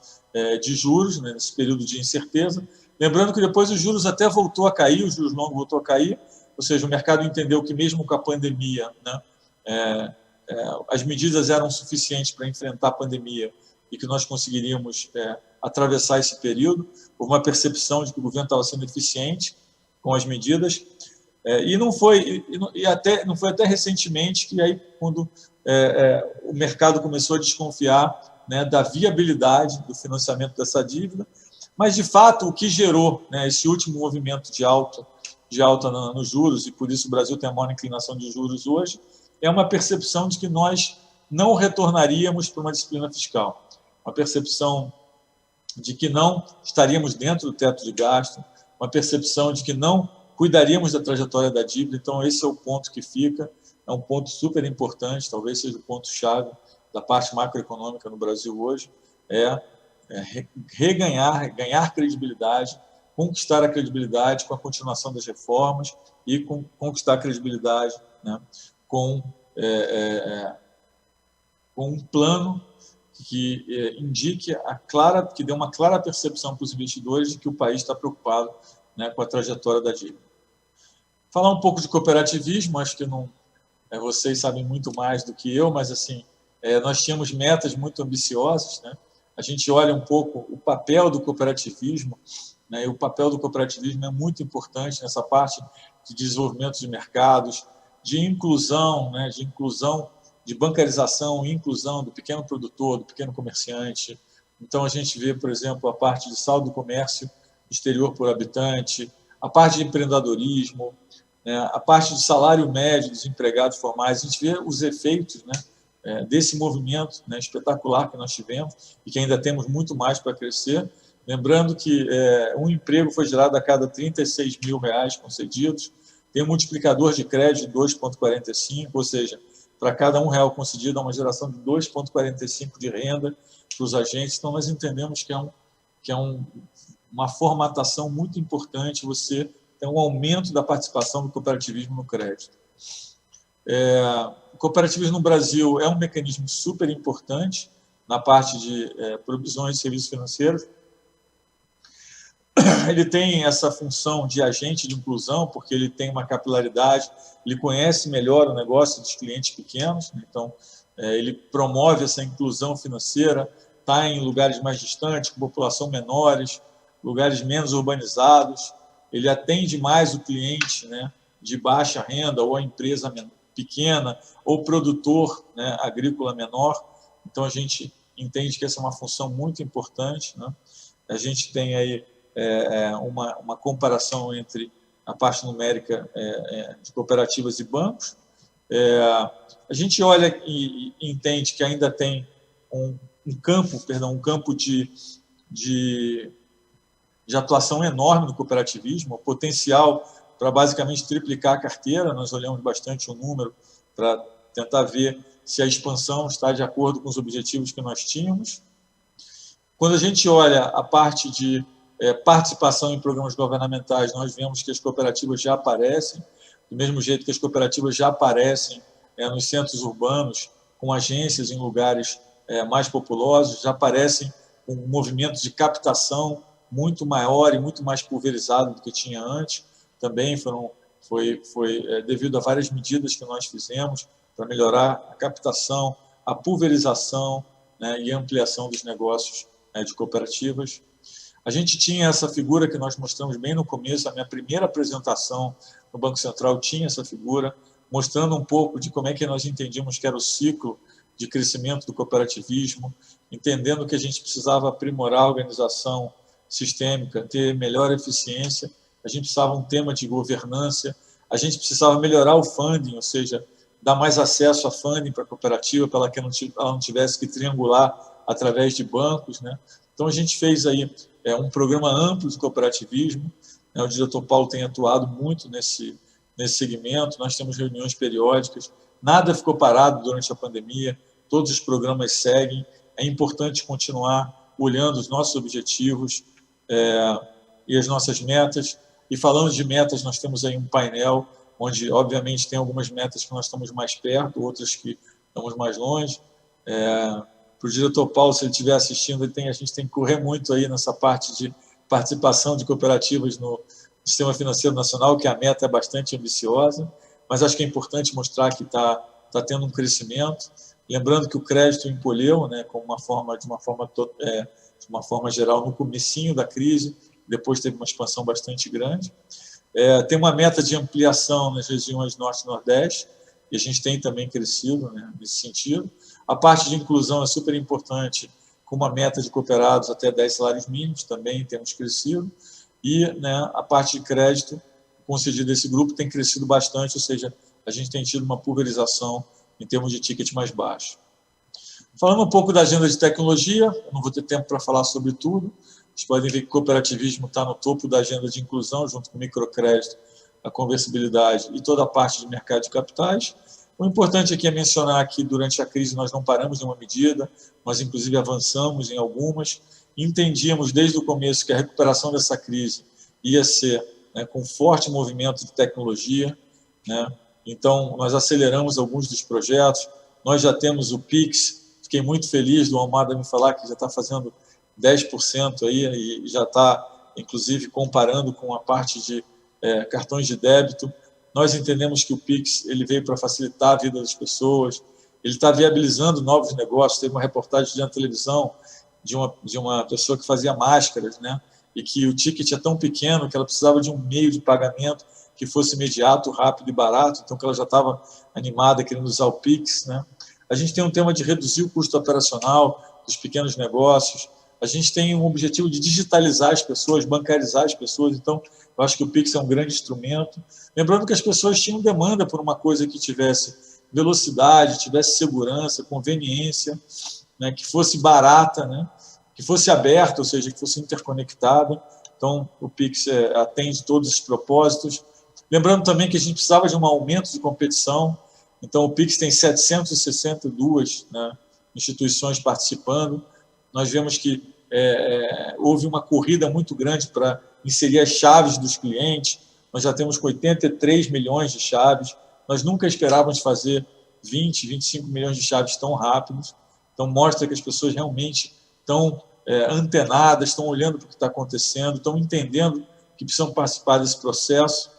de juros, né, nesse período de incerteza. Lembrando que depois os juros até voltou a cair, os juros longos voltou a cair, ou seja, o mercado entendeu que mesmo com a pandemia, né, as medidas eram suficientes para enfrentar a pandemia e que nós conseguiríamos atravessar esse período. Houve uma percepção de que o governo estava sendo eficiente com as medidas, e não foi até recentemente que aí quando o mercado começou a desconfiar, né, da viabilidade do financiamento dessa dívida. Mas de fato o que gerou, né, esse último movimento de alta de alta nos juros, e por isso o Brasil tem a maior inclinação de juros hoje, é uma percepção de que nós não retornaríamos para uma disciplina fiscal, uma percepção de que não estaríamos dentro do teto de gasto, uma percepção de que não cuidaríamos da trajetória da dívida. Então, esse é o ponto que fica, é um ponto super importante, talvez seja o ponto-chave da parte macroeconômica no Brasil hoje, ganhar credibilidade, conquistar a credibilidade com a continuação das reformas e conquistar a credibilidade, né, com um plano que indique que dê uma clara percepção para os investidores de que o país está preocupado, né, com a trajetória da dívida. Falar um pouco de cooperativismo, acho que não, vocês sabem muito mais do que eu, mas assim, nós tínhamos metas muito ambiciosas, né? A gente olha um pouco o papel do cooperativismo, né? E o papel do cooperativismo é muito importante nessa parte de desenvolvimento de mercados, de inclusão, né? De bancarização e inclusão do pequeno produtor, do pequeno comerciante. Então, a gente vê, por exemplo, a parte de saldo do comércio exterior por habitante, a parte de empreendedorismo, né, a parte de salário médio dos empregados formais. A gente vê os efeitos, né, desse movimento, né, espetacular que nós tivemos e que ainda temos muito mais para crescer. Lembrando que um emprego foi gerado a cada R$36 mil concedidos, tem um multiplicador de crédito de 2,45, ou seja, para cada R$1 concedido, há uma geração de 2,45 de renda para os agentes. Então, nós entendemos que é uma formatação muito importante, você tem um aumento da participação do cooperativismo no crédito. O cooperativismo no Brasil é um mecanismo super importante na parte de provisões de serviços financeiros. Ele tem essa função de agente de inclusão, porque ele tem uma capilaridade, ele conhece melhor o negócio dos clientes pequenos, então ele promove essa inclusão financeira, está em lugares mais distantes, com população menores, lugares menos urbanizados, ele atende mais o cliente, né, de baixa renda, ou a empresa pequena, ou produtor, né, agrícola menor. Então, a gente entende que essa é uma função muito importante, né? A gente tem aí uma comparação entre a parte numérica de cooperativas e bancos. A gente olha e entende que ainda tem um campo de atuação enorme no cooperativismo, o potencial para basicamente triplicar a carteira. Nós olhamos bastante o número para tentar ver se a expansão está de acordo com os objetivos que nós tínhamos. Quando a gente olha a parte de participação em programas governamentais, nós vemos que as cooperativas já aparecem, do mesmo jeito que as cooperativas já aparecem nos centros urbanos, com agências em lugares mais populosos, já aparecem com movimentos de captação muito maior e muito mais pulverizado do que tinha antes. Também foi devido a várias medidas que nós fizemos para melhorar a captação, a pulverização, né, e a ampliação dos negócios de cooperativas. A gente tinha essa figura que nós mostramos bem no começo, a minha primeira apresentação no Banco Central tinha essa figura, mostrando um pouco de como é que nós entendíamos que era o ciclo de crescimento do cooperativismo, entendendo que a gente precisava aprimorar a organização sistêmica, ter melhor eficiência, a gente precisava um tema de governança, a gente precisava melhorar o funding, ou seja, dar mais acesso a funding para a cooperativa, para que ela não tivesse que triangular através de bancos, né? Então, a gente fez aí um programa amplo de cooperativismo, né? O diretor Paulo tem atuado muito nesse segmento, nós temos reuniões periódicas, nada ficou parado durante a pandemia, todos os programas seguem, é importante continuar olhando os nossos objetivos e as nossas metas. E falando de metas, nós temos aí um painel onde, obviamente, tem algumas metas que nós estamos mais perto, outras que estamos mais longe. Para o diretor Paulo, se ele estiver assistindo, a gente tem que correr muito aí nessa parte de participação de cooperativas no Sistema Financeiro Nacional, que a meta é bastante ambiciosa, mas acho que é importante mostrar que está tendo um crescimento. Lembrando que o crédito encolheu, né, de uma forma geral, no comecinho da crise, depois teve uma expansão bastante grande. Tem uma meta de ampliação nas regiões Norte e Nordeste, e a gente tem também crescido, né, nesse sentido. A parte de inclusão é super importante, com uma meta de cooperados até 10 salários mínimos, também temos crescido. E, né, a parte de crédito, concedido a esse grupo tem crescido bastante, ou seja, a gente tem tido uma pulverização em termos de ticket mais baixo. Falando um pouco da agenda de tecnologia, eu não vou ter tempo para falar sobre tudo, vocês podem ver que o cooperativismo está no topo da agenda de inclusão, junto com o microcrédito, a conversibilidade e toda a parte de mercado de capitais. O importante aqui é mencionar que durante a crise nós não paramos em uma medida, nós inclusive avançamos em algumas, entendíamos desde o começo que a recuperação dessa crise ia ser, né, com forte movimento de tecnologia, né? Então nós aceleramos alguns dos projetos, nós já temos o Pix, fiquei muito feliz do Almada me falar que já está fazendo 10% aí e já está, inclusive, comparando com a parte de cartões de débito. Nós entendemos que o Pix ele veio para facilitar a vida das pessoas, ele está viabilizando novos negócios. Teve uma reportagem na televisão de uma pessoa que fazia máscaras, né? E que o ticket é tão pequeno que ela precisava de um meio de pagamento que fosse imediato, rápido e barato, então que ela já estava animada, querendo usar o Pix, né? A gente tem um tema de reduzir o custo operacional dos pequenos negócios, a gente tem um objetivo de digitalizar as pessoas, bancarizar as pessoas, então eu acho que o Pix é um grande instrumento. Lembrando que as pessoas tinham demanda por uma coisa que tivesse velocidade, tivesse segurança, conveniência, né, que fosse barata, né, que fosse aberta, ou seja, que fosse interconectada. Então, o Pix atende todos os propósitos. Lembrando também que a gente precisava de um aumento de competição. Então, o Pix tem 762, né, instituições participando. Nós vemos que houve uma corrida muito grande para inserir as chaves dos clientes. Nós já temos 83 milhões de chaves. Nós nunca esperávamos fazer 20, 25 milhões de chaves tão rápidos. Então, mostra que as pessoas realmente estão antenadas, estão olhando para o que está acontecendo, estão entendendo que precisam participar desse processo.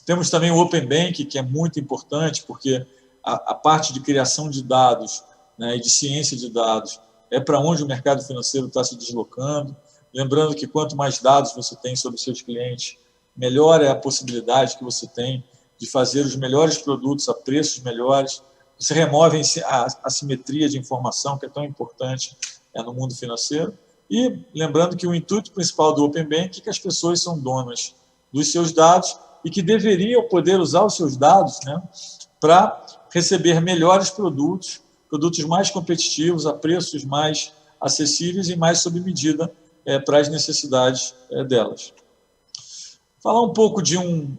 Temos também o Open Bank, que é muito importante, porque a parte de criação de dados, né, e de ciência de dados é para onde o mercado financeiro está se deslocando. Lembrando que quanto mais dados você tem sobre os seus clientes, melhor é a possibilidade que você tem de fazer os melhores produtos a preços melhores. Você remove a assimetria de informação, que é tão importante no mundo financeiro. E lembrando que o intuito principal do Open Bank é que as pessoas são donas dos seus dados e que deveriam poder usar os seus dados, né, para receber melhores produtos mais competitivos, a preços mais acessíveis e mais sob medida para as necessidades delas. Falar um pouco de um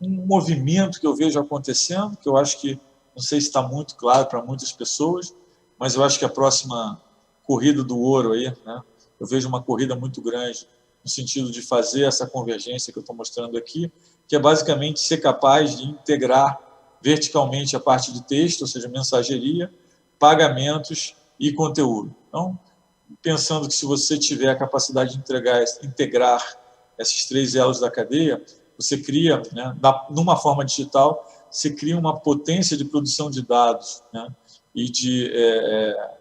movimento que eu vejo acontecendo, que eu acho que, não sei se está muito claro para muitas pessoas, mas eu acho que a próxima corrida do ouro aí, né, eu vejo uma corrida muito grande no sentido de fazer essa convergência que eu estou mostrando aqui, que é basicamente ser capaz de integrar verticalmente a parte de texto, ou seja, mensageria, pagamentos e conteúdo. Então, pensando que se você tiver a capacidade de integrar esses três elos da cadeia, você cria, né, numa forma digital, você cria uma potência de produção de dados, né, e de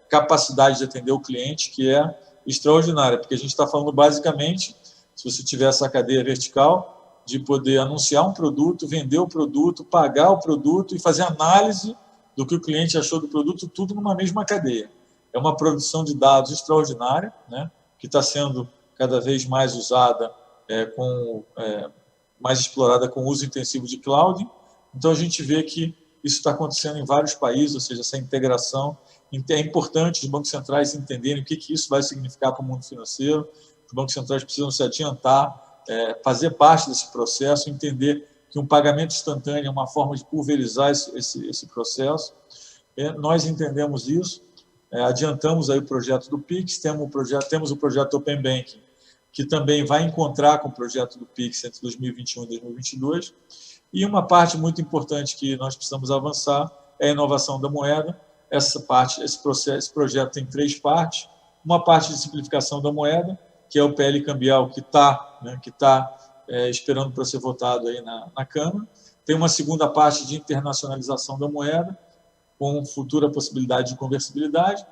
capacidade de atender o cliente que é extraordinária, porque a gente está falando basicamente, se você tiver essa cadeia vertical, de poder anunciar um produto, vender o produto, pagar o produto e fazer análise do que o cliente achou do produto, tudo numa mesma cadeia. É uma produção de dados extraordinária, né, que está sendo cada vez mais usada, mais explorada com o uso intensivo de cloud. Então, a gente vê que isso está acontecendo em vários países, ou seja, essa integração. É importante os bancos centrais entenderem o que isso vai significar para o mundo financeiro. Os bancos centrais precisam se adiantar, fazer parte desse processo, entender que um pagamento instantâneo é uma forma de pulverizar esse processo. Nós entendemos isso, adiantamos aí o projeto do Pix, temos o projeto Open Banking, que também vai encontrar com o projeto do Pix entre 2021 e 2022. E uma parte muito importante que nós precisamos avançar é a inovação da moeda. Esse projeto tem 3 partes. Uma parte de simplificação da moeda, que é o PL cambial que está esperando para ser votado aí na Câmara. Tem uma segunda parte de internacionalização da moeda, com futura possibilidade de conversibilidade.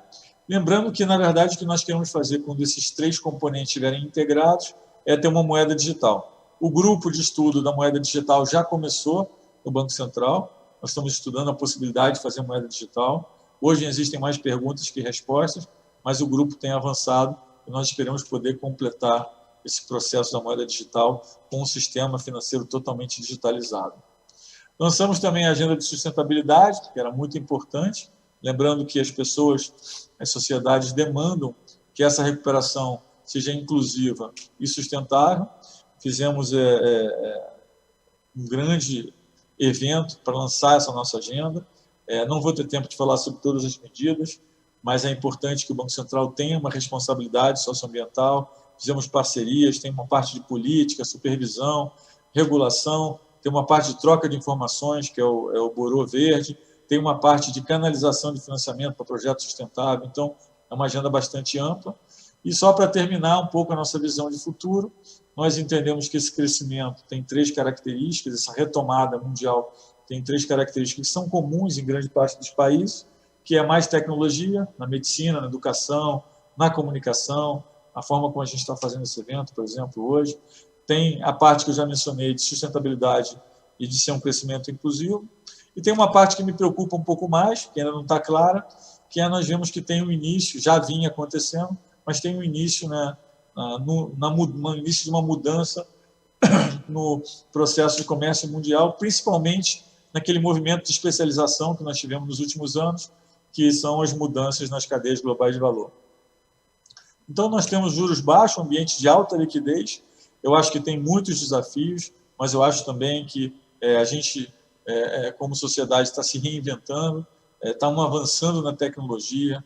Lembrando que, na verdade, o que nós queremos fazer quando esses 3 componentes estiverem integrados é ter uma moeda digital. O grupo de estudo da moeda digital já começou no Banco Central. Nós estamos estudando a possibilidade de fazer moeda digital. Hoje existem mais perguntas que respostas, mas o grupo tem avançado e nós esperamos poder completar esse processo da moeda digital com um sistema financeiro totalmente digitalizado. Lançamos também a agenda de sustentabilidade, que era muito importante, lembrando que as pessoas, as sociedades demandam que essa recuperação seja inclusiva e sustentável. Fizemos um grande evento para lançar essa nossa agenda. Não vou ter tempo de falar sobre todas as medidas, mas é importante que o Banco Central tenha uma responsabilidade socioambiental. Fizemos parcerias, tem uma parte de política, supervisão, regulação, tem uma parte de troca de informações, que é o Borô Verde, tem uma parte de canalização de financiamento para projetos sustentáveis. Então, é uma agenda bastante ampla. E só para terminar um pouco a nossa visão de futuro, nós entendemos que esse crescimento tem 3 características, essa retomada mundial tem 3 características que são comuns em grande parte dos países, que é mais tecnologia, na medicina, na educação, na comunicação, a forma como a gente está fazendo esse evento, por exemplo, hoje. Tem a parte que eu já mencionei de sustentabilidade e de ser um crescimento inclusivo. E tem uma parte que me preocupa um pouco mais, que ainda não está clara, que nós vemos que tem um início, já vinha acontecendo, mas tem um início, no início de uma mudança no processo de comércio mundial, principalmente naquele movimento de especialização que nós tivemos nos últimos anos, que são as mudanças nas cadeias globais de valor. Então, nós temos juros baixos, um ambiente de alta liquidez. Eu acho que tem muitos desafios, mas eu acho também que a gente, como sociedade, está se reinventando, estamos avançando na tecnologia,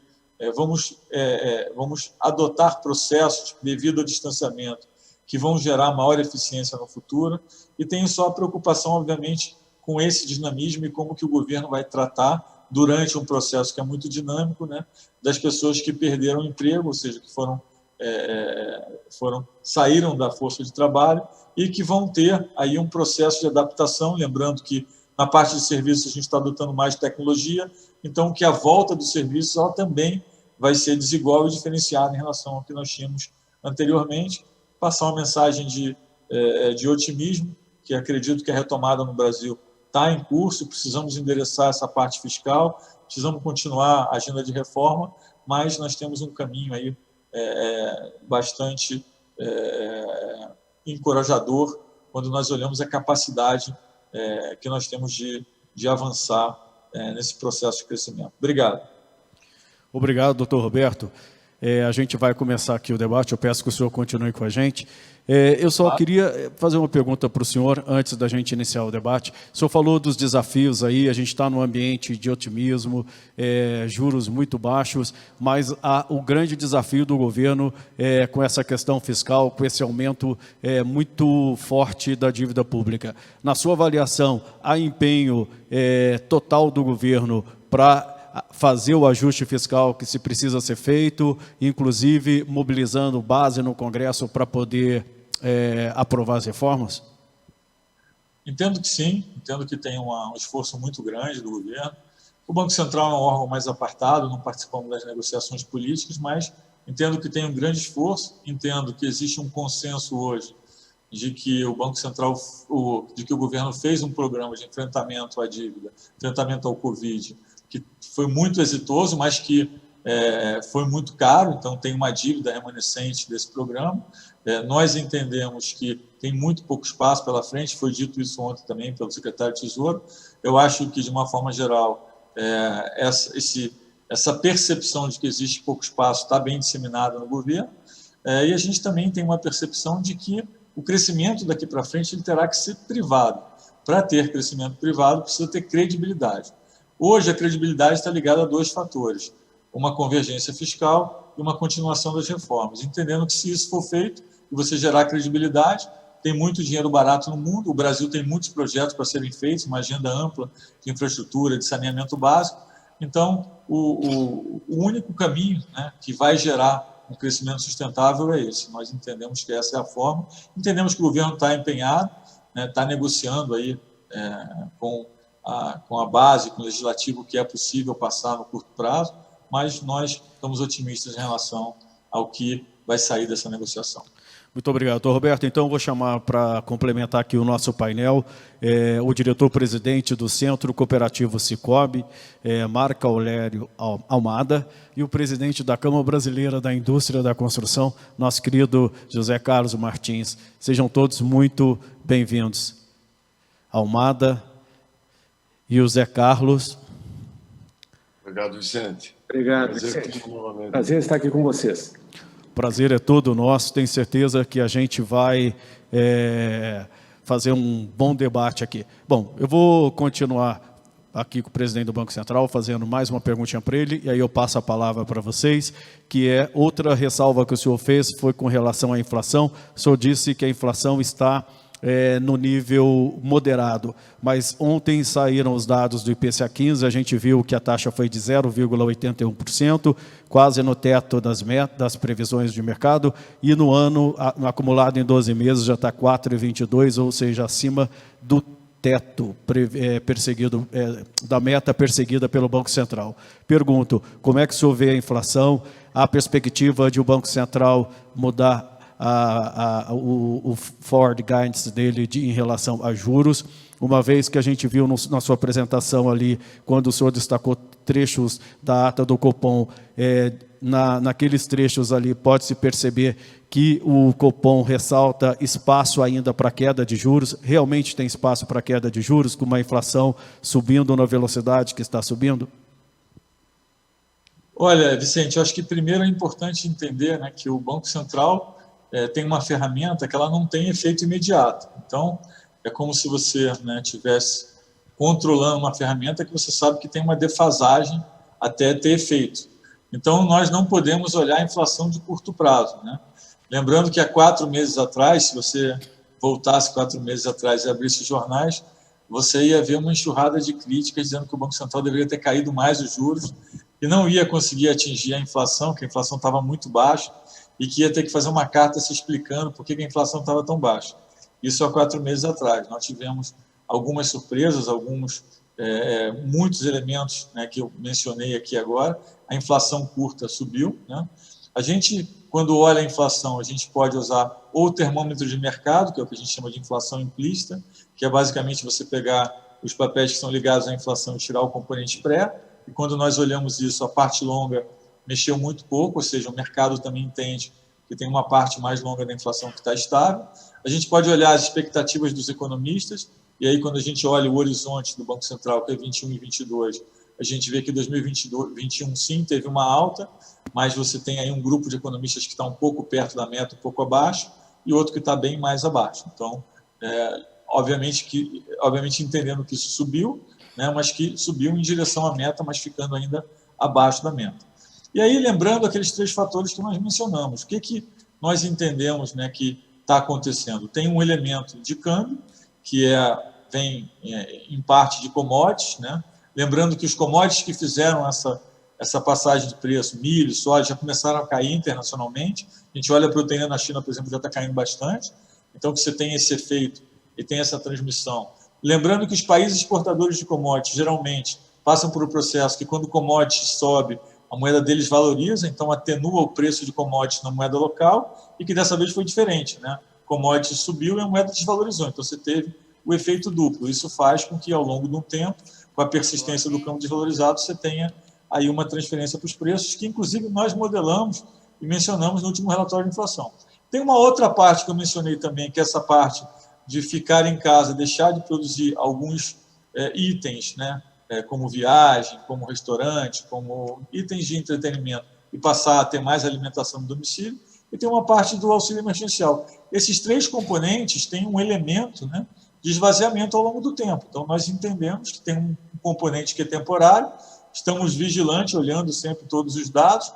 vamos adotar processos devido ao distanciamento que vão gerar maior eficiência no futuro, e tenho só a preocupação, obviamente, com esse dinamismo e como que o governo vai tratar durante um processo que é muito dinâmico, das pessoas que perderam o emprego, ou seja, que saíram da força de trabalho e que vão ter aí um processo de adaptação, lembrando que na parte de serviços a gente está adotando mais tecnologia, então que a volta dos serviços ela também vai ser desigual e diferenciada em relação ao que nós tínhamos anteriormente. Passar uma mensagem de otimismo, que acredito que a retomada no Brasil está em curso, precisamos endereçar essa parte fiscal, precisamos continuar a agenda de reforma, mas nós temos um caminho aí bastante encorajador quando nós olhamos a capacidade que nós temos de avançar nesse processo de crescimento. Obrigado. Obrigado, doutor Roberto. A gente vai começar aqui o debate, eu peço que o senhor continue com a gente. Eu só queria fazer uma pergunta para o senhor, antes da gente iniciar o debate. O senhor falou dos desafios aí, a gente está num ambiente de otimismo, juros muito baixos, mas o grande desafio do governo com essa questão fiscal, com esse aumento muito forte da dívida pública. Na sua avaliação, há empenho total do governo para fazer o ajuste fiscal que se precisa ser feito, inclusive mobilizando base no Congresso para poder aprovar as reformas? Entendo que sim, entendo que tem um esforço muito grande do governo. O Banco Central é um órgão mais apartado, não participamos das negociações políticas, mas entendo que tem um grande esforço, entendo que existe um consenso hoje de que o Banco Central, de que o governo fez um programa de enfrentamento à dívida, enfrentamento ao Covid, que foi muito exitoso, mas que foi muito caro, então tem uma dívida remanescente desse programa. Nós entendemos que tem muito pouco espaço pela frente, foi dito isso ontem também pelo secretário de Tesouro. Eu acho que, de uma forma geral, essa percepção de que existe pouco espaço está bem disseminada no governo, e a gente também tem uma percepção de que o crescimento daqui para frente ele terá que ser privado. Para ter crescimento privado, precisa ter credibilidade. Hoje, a credibilidade está ligada a 2 fatores, uma convergência fiscal e uma continuação das reformas, entendendo que se isso for feito e você gerar credibilidade, tem muito dinheiro barato no mundo, o Brasil tem muitos projetos para serem feitos, uma agenda ampla de infraestrutura, de saneamento básico, então o único caminho que vai gerar um crescimento sustentável é esse. Nós entendemos que essa é a forma, entendemos que o governo está empenhado, está negociando aí com a base, com o legislativo, que é possível passar no curto prazo, mas nós estamos otimistas em relação ao que vai sair dessa negociação. Muito obrigado, doutor Roberto. Então, vou chamar para complementar aqui o nosso painel o diretor-presidente do Centro Cooperativo Sicoob, Marco Aurélio Almada, e o presidente da Câmara Brasileira da Indústria da Construção, nosso querido José Carlos Martins. Sejam todos muito bem-vindos. Almada e o Zé Carlos. Obrigado, Vicente. Obrigado, Vicente. Prazer estar aqui com vocês. Prazer é todo nosso, tenho certeza que a gente vai fazer um bom debate aqui. Bom, eu vou continuar aqui com o presidente do Banco Central, fazendo mais uma perguntinha para ele, e aí eu passo a palavra para vocês, que é outra ressalva que o senhor fez, foi com relação à inflação. O senhor disse que a inflação está no nível moderado, mas ontem saíram os dados do IPCA 15, a gente viu que a taxa foi de 0,81%, quase no teto das previsões de mercado, e no ano, no acumulado em 12 meses, já está 4,22%, ou seja, acima do teto perseguido, da meta perseguida pelo Banco Central. Pergunto, como é que o senhor vê a inflação, a perspectiva de o Banco Central mudar o forward guidance dele em relação a juros, uma vez que a gente viu na sua apresentação ali, quando o senhor destacou trechos da ata do Copom, naqueles trechos ali pode-se perceber que o Copom ressalta espaço ainda para queda de juros. Realmente tem espaço para queda de juros, com uma inflação subindo na velocidade que está subindo? Olha, Vicente, eu acho que primeiro é importante entender, né, que o Banco Central tem uma ferramenta que ela não tem efeito imediato. Então, é como se você estivesse controlando uma ferramenta que você sabe que tem uma defasagem até ter efeito. Então, nós não podemos olhar a inflação de curto prazo, né? Lembrando que há 4 meses atrás, se você voltasse 4 meses atrás e abrisse os jornais, você ia ver uma enxurrada de críticas dizendo que o Banco Central deveria ter caído mais os juros e não ia conseguir atingir a inflação, que a inflação estava muito baixa, e que ia ter que fazer uma carta se explicando por que a inflação estava tão baixa. Isso há 4 meses atrás. Nós tivemos algumas surpresas, muitos elementos, né, que eu mencionei aqui agora. A inflação curta subiu, né? A gente, quando olha a inflação, a gente pode usar ou o termômetro de mercado, que é o que a gente chama de inflação implícita, que é basicamente você pegar os papéis que são ligados à inflação e tirar o componente pré, e quando nós olhamos isso, a parte longa mexeu muito pouco, ou seja, o mercado também entende que tem uma parte mais longa da inflação que está estável. A gente pode olhar as expectativas dos economistas, e aí quando a gente olha o horizonte do Banco Central, que é 21 e 22, a gente vê que 2021 sim teve uma alta, mas você tem aí um grupo de economistas que está um pouco perto da meta, um pouco abaixo, e outro que está bem mais abaixo. Então, obviamente entendendo que isso subiu, né, mas que subiu em direção à meta, mas ficando ainda abaixo da meta. E aí, lembrando aqueles 3 fatores que nós mencionamos, o que nós entendemos, né, que está acontecendo? Tem um elemento de câmbio, que vem em parte de commodities, né? Lembrando que os commodities que fizeram essa passagem de preço, milho, soja, já começaram a cair internacionalmente. A gente olha a proteína na China, por exemplo, já está caindo bastante. Então, que você tem esse efeito e tem essa transmissão. Lembrando que os países exportadores de commodities, geralmente, passam por um processo que, quando o commodity sobe, a moeda deles valoriza, então atenua o preço de commodities na moeda local, e que dessa vez foi diferente, né? Commodity subiu e a moeda desvalorizou, então você teve o efeito duplo. Isso faz com que, ao longo de um tempo, com a persistência do câmbio desvalorizado, você tenha aí uma transferência para os preços, que inclusive nós modelamos e mencionamos no último relatório de inflação. Tem uma outra parte que eu mencionei também, que é essa parte de ficar em casa, deixar de produzir alguns itens, né? Como viagem, como restaurante, como itens de entretenimento, e passar a ter mais alimentação no domicílio, e tem uma parte do auxílio emergencial. Esses 3 componentes têm um elemento, né, de esvaziamento ao longo do tempo. Então, nós entendemos que tem um componente que é temporário, estamos vigilantes, olhando sempre todos os dados,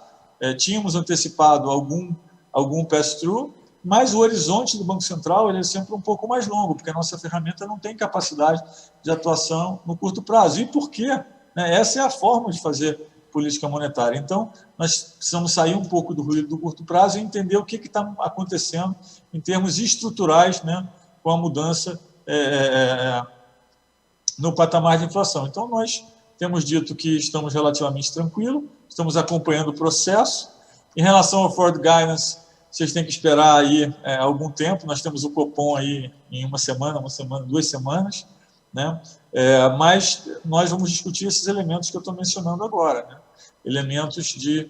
tínhamos antecipado algum pass-through, mas o horizonte do Banco Central ele é sempre um pouco mais longo, porque a nossa ferramenta não tem capacidade de atuação no curto prazo. E por quê? Essa é a forma de fazer política monetária. Então, nós precisamos sair um pouco do ruído do curto prazo e entender o que está acontecendo em termos estruturais, né, com a mudança no patamar de inflação. Então, nós temos dito que estamos relativamente tranquilos, estamos acompanhando o processo. Em relação ao Forward Guidance, vocês têm que esperar aí algum tempo. Nós temos o Copom aí em uma semana, 2 semanas, né? Mas nós vamos discutir esses elementos que eu estou mencionando agora, né? Elementos de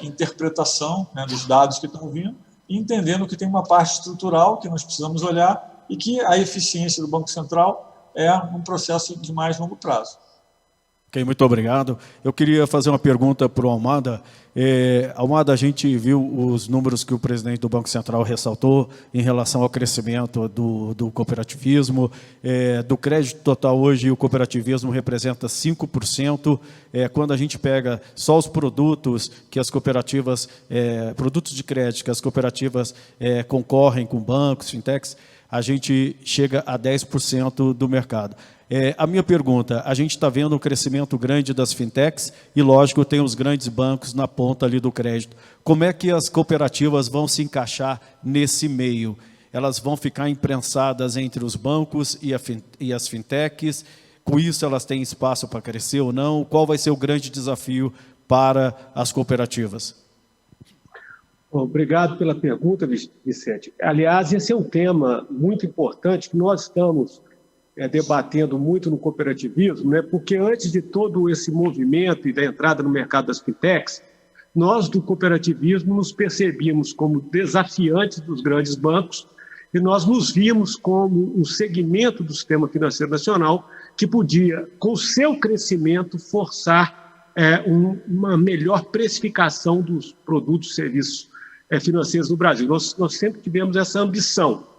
interpretação, né, dos dados que estão vindo, e entendendo que tem uma parte estrutural que nós precisamos olhar e que a eficiência do Banco Central é um processo de mais longo prazo. Ok, muito obrigado. Eu queria fazer uma pergunta para o Almada. Almada, a gente viu os números que o presidente do Banco Central ressaltou em relação ao crescimento do cooperativismo. Do crédito total hoje, o cooperativismo representa 5%. Quando a gente pega só os produtos que as cooperativas, produtos de crédito que as cooperativas concorrem com bancos, fintechs, a gente chega a 10% do mercado. A minha pergunta, a gente está vendo um crescimento grande das fintechs e, lógico, tem os grandes bancos na ponta ali do crédito. Como é que as cooperativas vão se encaixar nesse meio? Elas vão ficar imprensadas entre os bancos e as fintechs? Com isso, elas têm espaço para crescer ou não? Qual vai ser o grande desafio para as cooperativas? Obrigado pela pergunta, Vicente. Aliás, esse é um tema muito importante que nós estamos debatendo muito no cooperativismo, né? Porque antes de todo esse movimento e da entrada no mercado das fintechs, nós do cooperativismo nos percebíamos como desafiantes dos grandes bancos e nós nos vimos como um segmento do sistema financeiro nacional que podia, com o seu crescimento, forçar uma melhor precificação dos produtos e serviços financeiros no Brasil. Nós sempre tivemos essa ambição.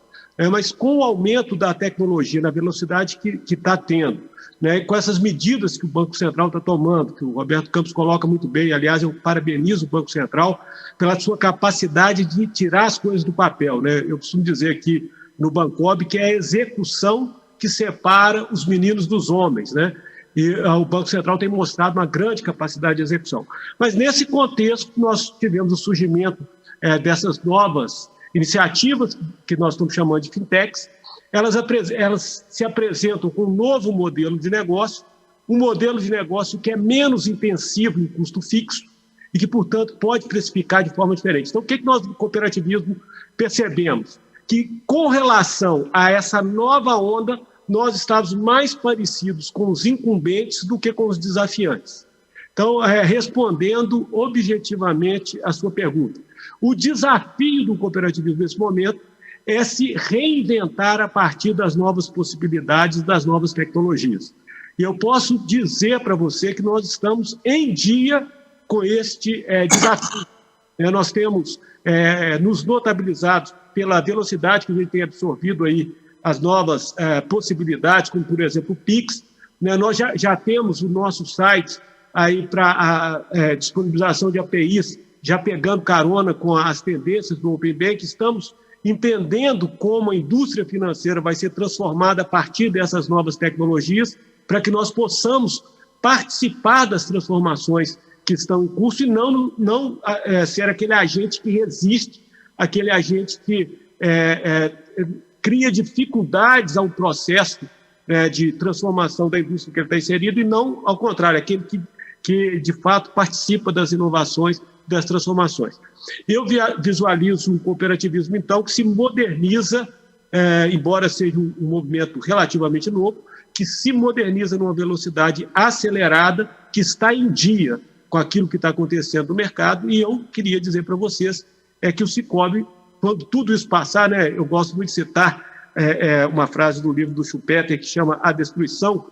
Mas com o aumento da tecnologia, na velocidade que está tendo, né, com essas medidas que o Banco Central está tomando, que o Roberto Campos coloca muito bem, aliás, eu parabenizo o Banco Central pela sua capacidade de tirar as coisas do papel, né? Eu costumo dizer aqui no Bancob que é a execução que separa os meninos dos homens, né? E o Banco Central tem mostrado uma grande capacidade de execução. Mas nesse contexto, nós tivemos o surgimento dessas novas iniciativas, que nós estamos chamando de fintechs. Elas se apresentam com um novo modelo de negócio, um modelo de negócio que é menos intensivo em custo fixo e que, portanto, pode precificar de forma diferente. Então, o que nós, do cooperativismo, percebemos? Que, com relação a essa nova onda, nós estávamos mais parecidos com os incumbentes do que com os desafiantes. Então, respondendo objetivamente a sua pergunta, o desafio do cooperativismo nesse momento é se reinventar a partir das novas possibilidades, das novas tecnologias. E eu posso dizer para você que nós estamos em dia com este desafio. Nós temos nos notabilizado pela velocidade que a gente tem absorvido aí as novas possibilidades, como, por exemplo, o Pix. Nós já temos o nosso site aí para a disponibilização de APIs, já pegando carona com as tendências do Open Bank. Estamos entendendo como a indústria financeira vai ser transformada a partir dessas novas tecnologias, para que nós possamos participar das transformações que estão em curso e não ser aquele agente que resiste, aquele agente que cria dificuldades ao processo de transformação da indústria que ele está inserido, e não, ao contrário, aquele que de fato participa das inovações, das transformações. Eu visualizo um cooperativismo, então, que se moderniza, embora seja um movimento relativamente novo, que se moderniza numa velocidade acelerada, que está em dia com aquilo que está acontecendo no mercado. E eu queria dizer para vocês que o Sicoob, quando tudo isso passar, né, eu gosto muito de citar uma frase do livro do Schumpeter que chama A Destruição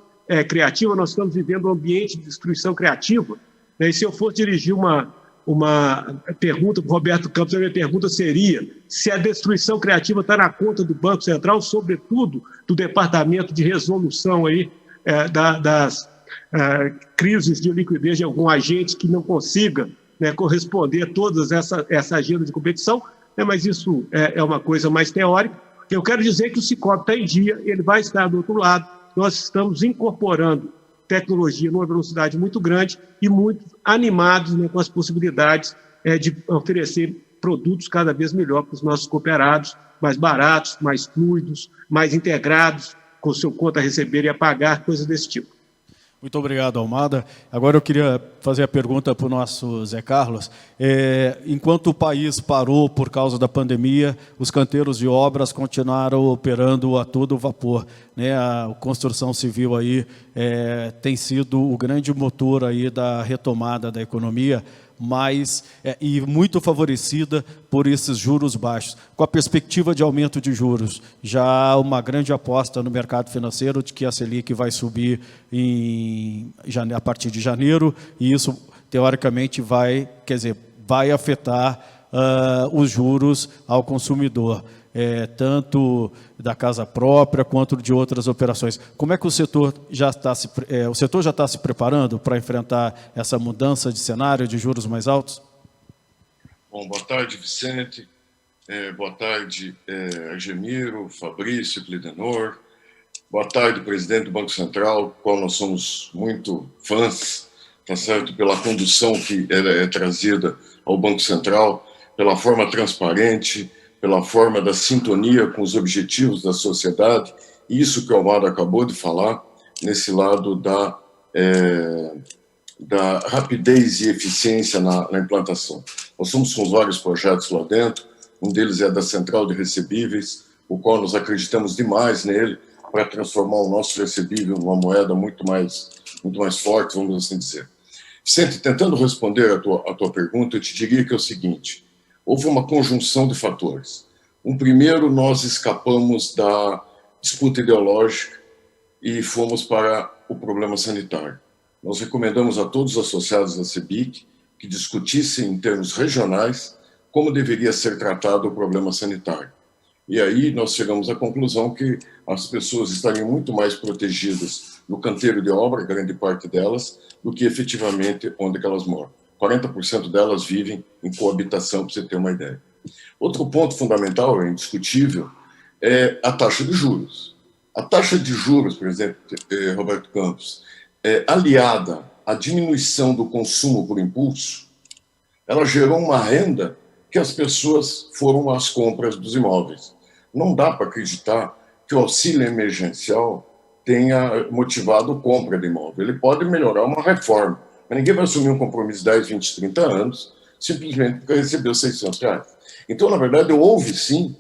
Criativa. Nós estamos vivendo um ambiente de destruição criativa, né? E se eu fosse dirigir uma pergunta para o Roberto Campos, a minha pergunta seria se a destruição criativa está na conta do Banco Central, sobretudo do Departamento de Resolução aí, das crises de liquidez de algum agente que não consiga, né, corresponder a toda essa agenda de competição, né, mas isso é uma coisa mais teórica. Eu quero dizer que o Sicoob está em dia, ele vai estar do outro lado. Nós estamos incorporando tecnologia numa velocidade muito grande e muito animados, né, com as possibilidades de oferecer produtos cada vez melhor para os nossos cooperados, mais baratos, mais fluidos, mais integrados, com o seu conta a receber e a pagar, coisas desse tipo. Muito obrigado, Almada. Agora eu queria fazer a pergunta para o nosso Zé Carlos. Enquanto o país parou por causa da pandemia, os canteiros de obras continuaram operando a todo vapor, né? A construção civil aí tem sido o grande motor aí da retomada da economia, e muito favorecida por esses juros baixos. Com a perspectiva de aumento de juros, já há uma grande aposta no mercado financeiro de que a Selic vai subir a partir de janeiro, e isso, teoricamente, vai afetar os juros ao consumidor, tanto da casa própria quanto de outras operações. Como é que o setor já está se preparando para enfrentar essa mudança de cenário de juros mais altos? Bom, boa tarde, Vicente. Boa tarde, Argemiro, Fabrício, Clidenor. Boa tarde, presidente do Banco Central, qual nós somos muito fãs, tá certo? Pela condução que é trazida ao Banco Central, pela forma transparente, pela forma da sintonia com os objetivos da sociedade, isso que o Almada acabou de falar, nesse lado da rapidez e eficiência na implantação. Nós somos com vários projetos lá dentro, um deles é da Central de Recebíveis, o qual nós acreditamos demais nele, para transformar o nosso recebível numa moeda muito mais forte, vamos assim dizer. Vicente, tentando responder a tua pergunta, eu te diria que é o seguinte: houve uma conjunção de fatores. Primeiro, nós escapamos da disputa ideológica e fomos para o problema sanitário. Nós recomendamos a todos os associados da CEBIC que discutissem em termos regionais como deveria ser tratado o problema sanitário. E aí nós chegamos à conclusão que as pessoas estariam muito mais protegidas no canteiro de obra, grande parte delas, do que efetivamente onde que elas moram. 40% delas vivem em coabitação, para você ter uma ideia. Outro ponto fundamental, indiscutível, é a taxa de juros. A taxa de juros, presidente Roberto Campos, aliada à diminuição do consumo por impulso, ela gerou uma renda que as pessoas foram às compras dos imóveis. Não dá para acreditar que o auxílio emergencial tenha motivado a compra de imóvel. Ele pode melhorar uma reforma, mas ninguém vai assumir um compromisso de 10, 20, 30 anos simplesmente porque recebeu R$600. Então, na verdade, houve sim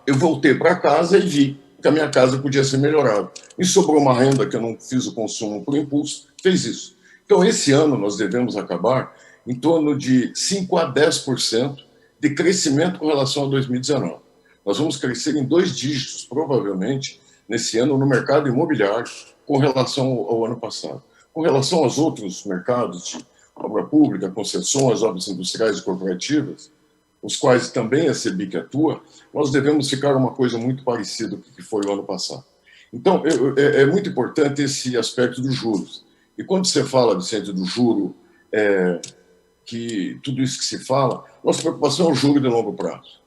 eu voltei para casa e vi que a minha casa podia ser melhorada. E sobrou uma renda que eu não fiz o consumo por impulso, fez isso. Então, esse ano nós devemos acabar em torno de 5 a 10% de crescimento com relação a 2019. Nós vamos crescer em 2 dígitos, provavelmente, nesse ano, no mercado imobiliário, com relação ao ano passado. Com relação aos outros mercados de obra pública, concessões, obras industriais e corporativas, os quais também a CEBIC atua, nós devemos ficar uma coisa muito parecida com o que foi o ano passado. Então, é muito importante esse aspecto dos juros. E quando você fala, Vicente, do juro, que tudo isso que se fala, nossa preocupação é o juro de longo prazo.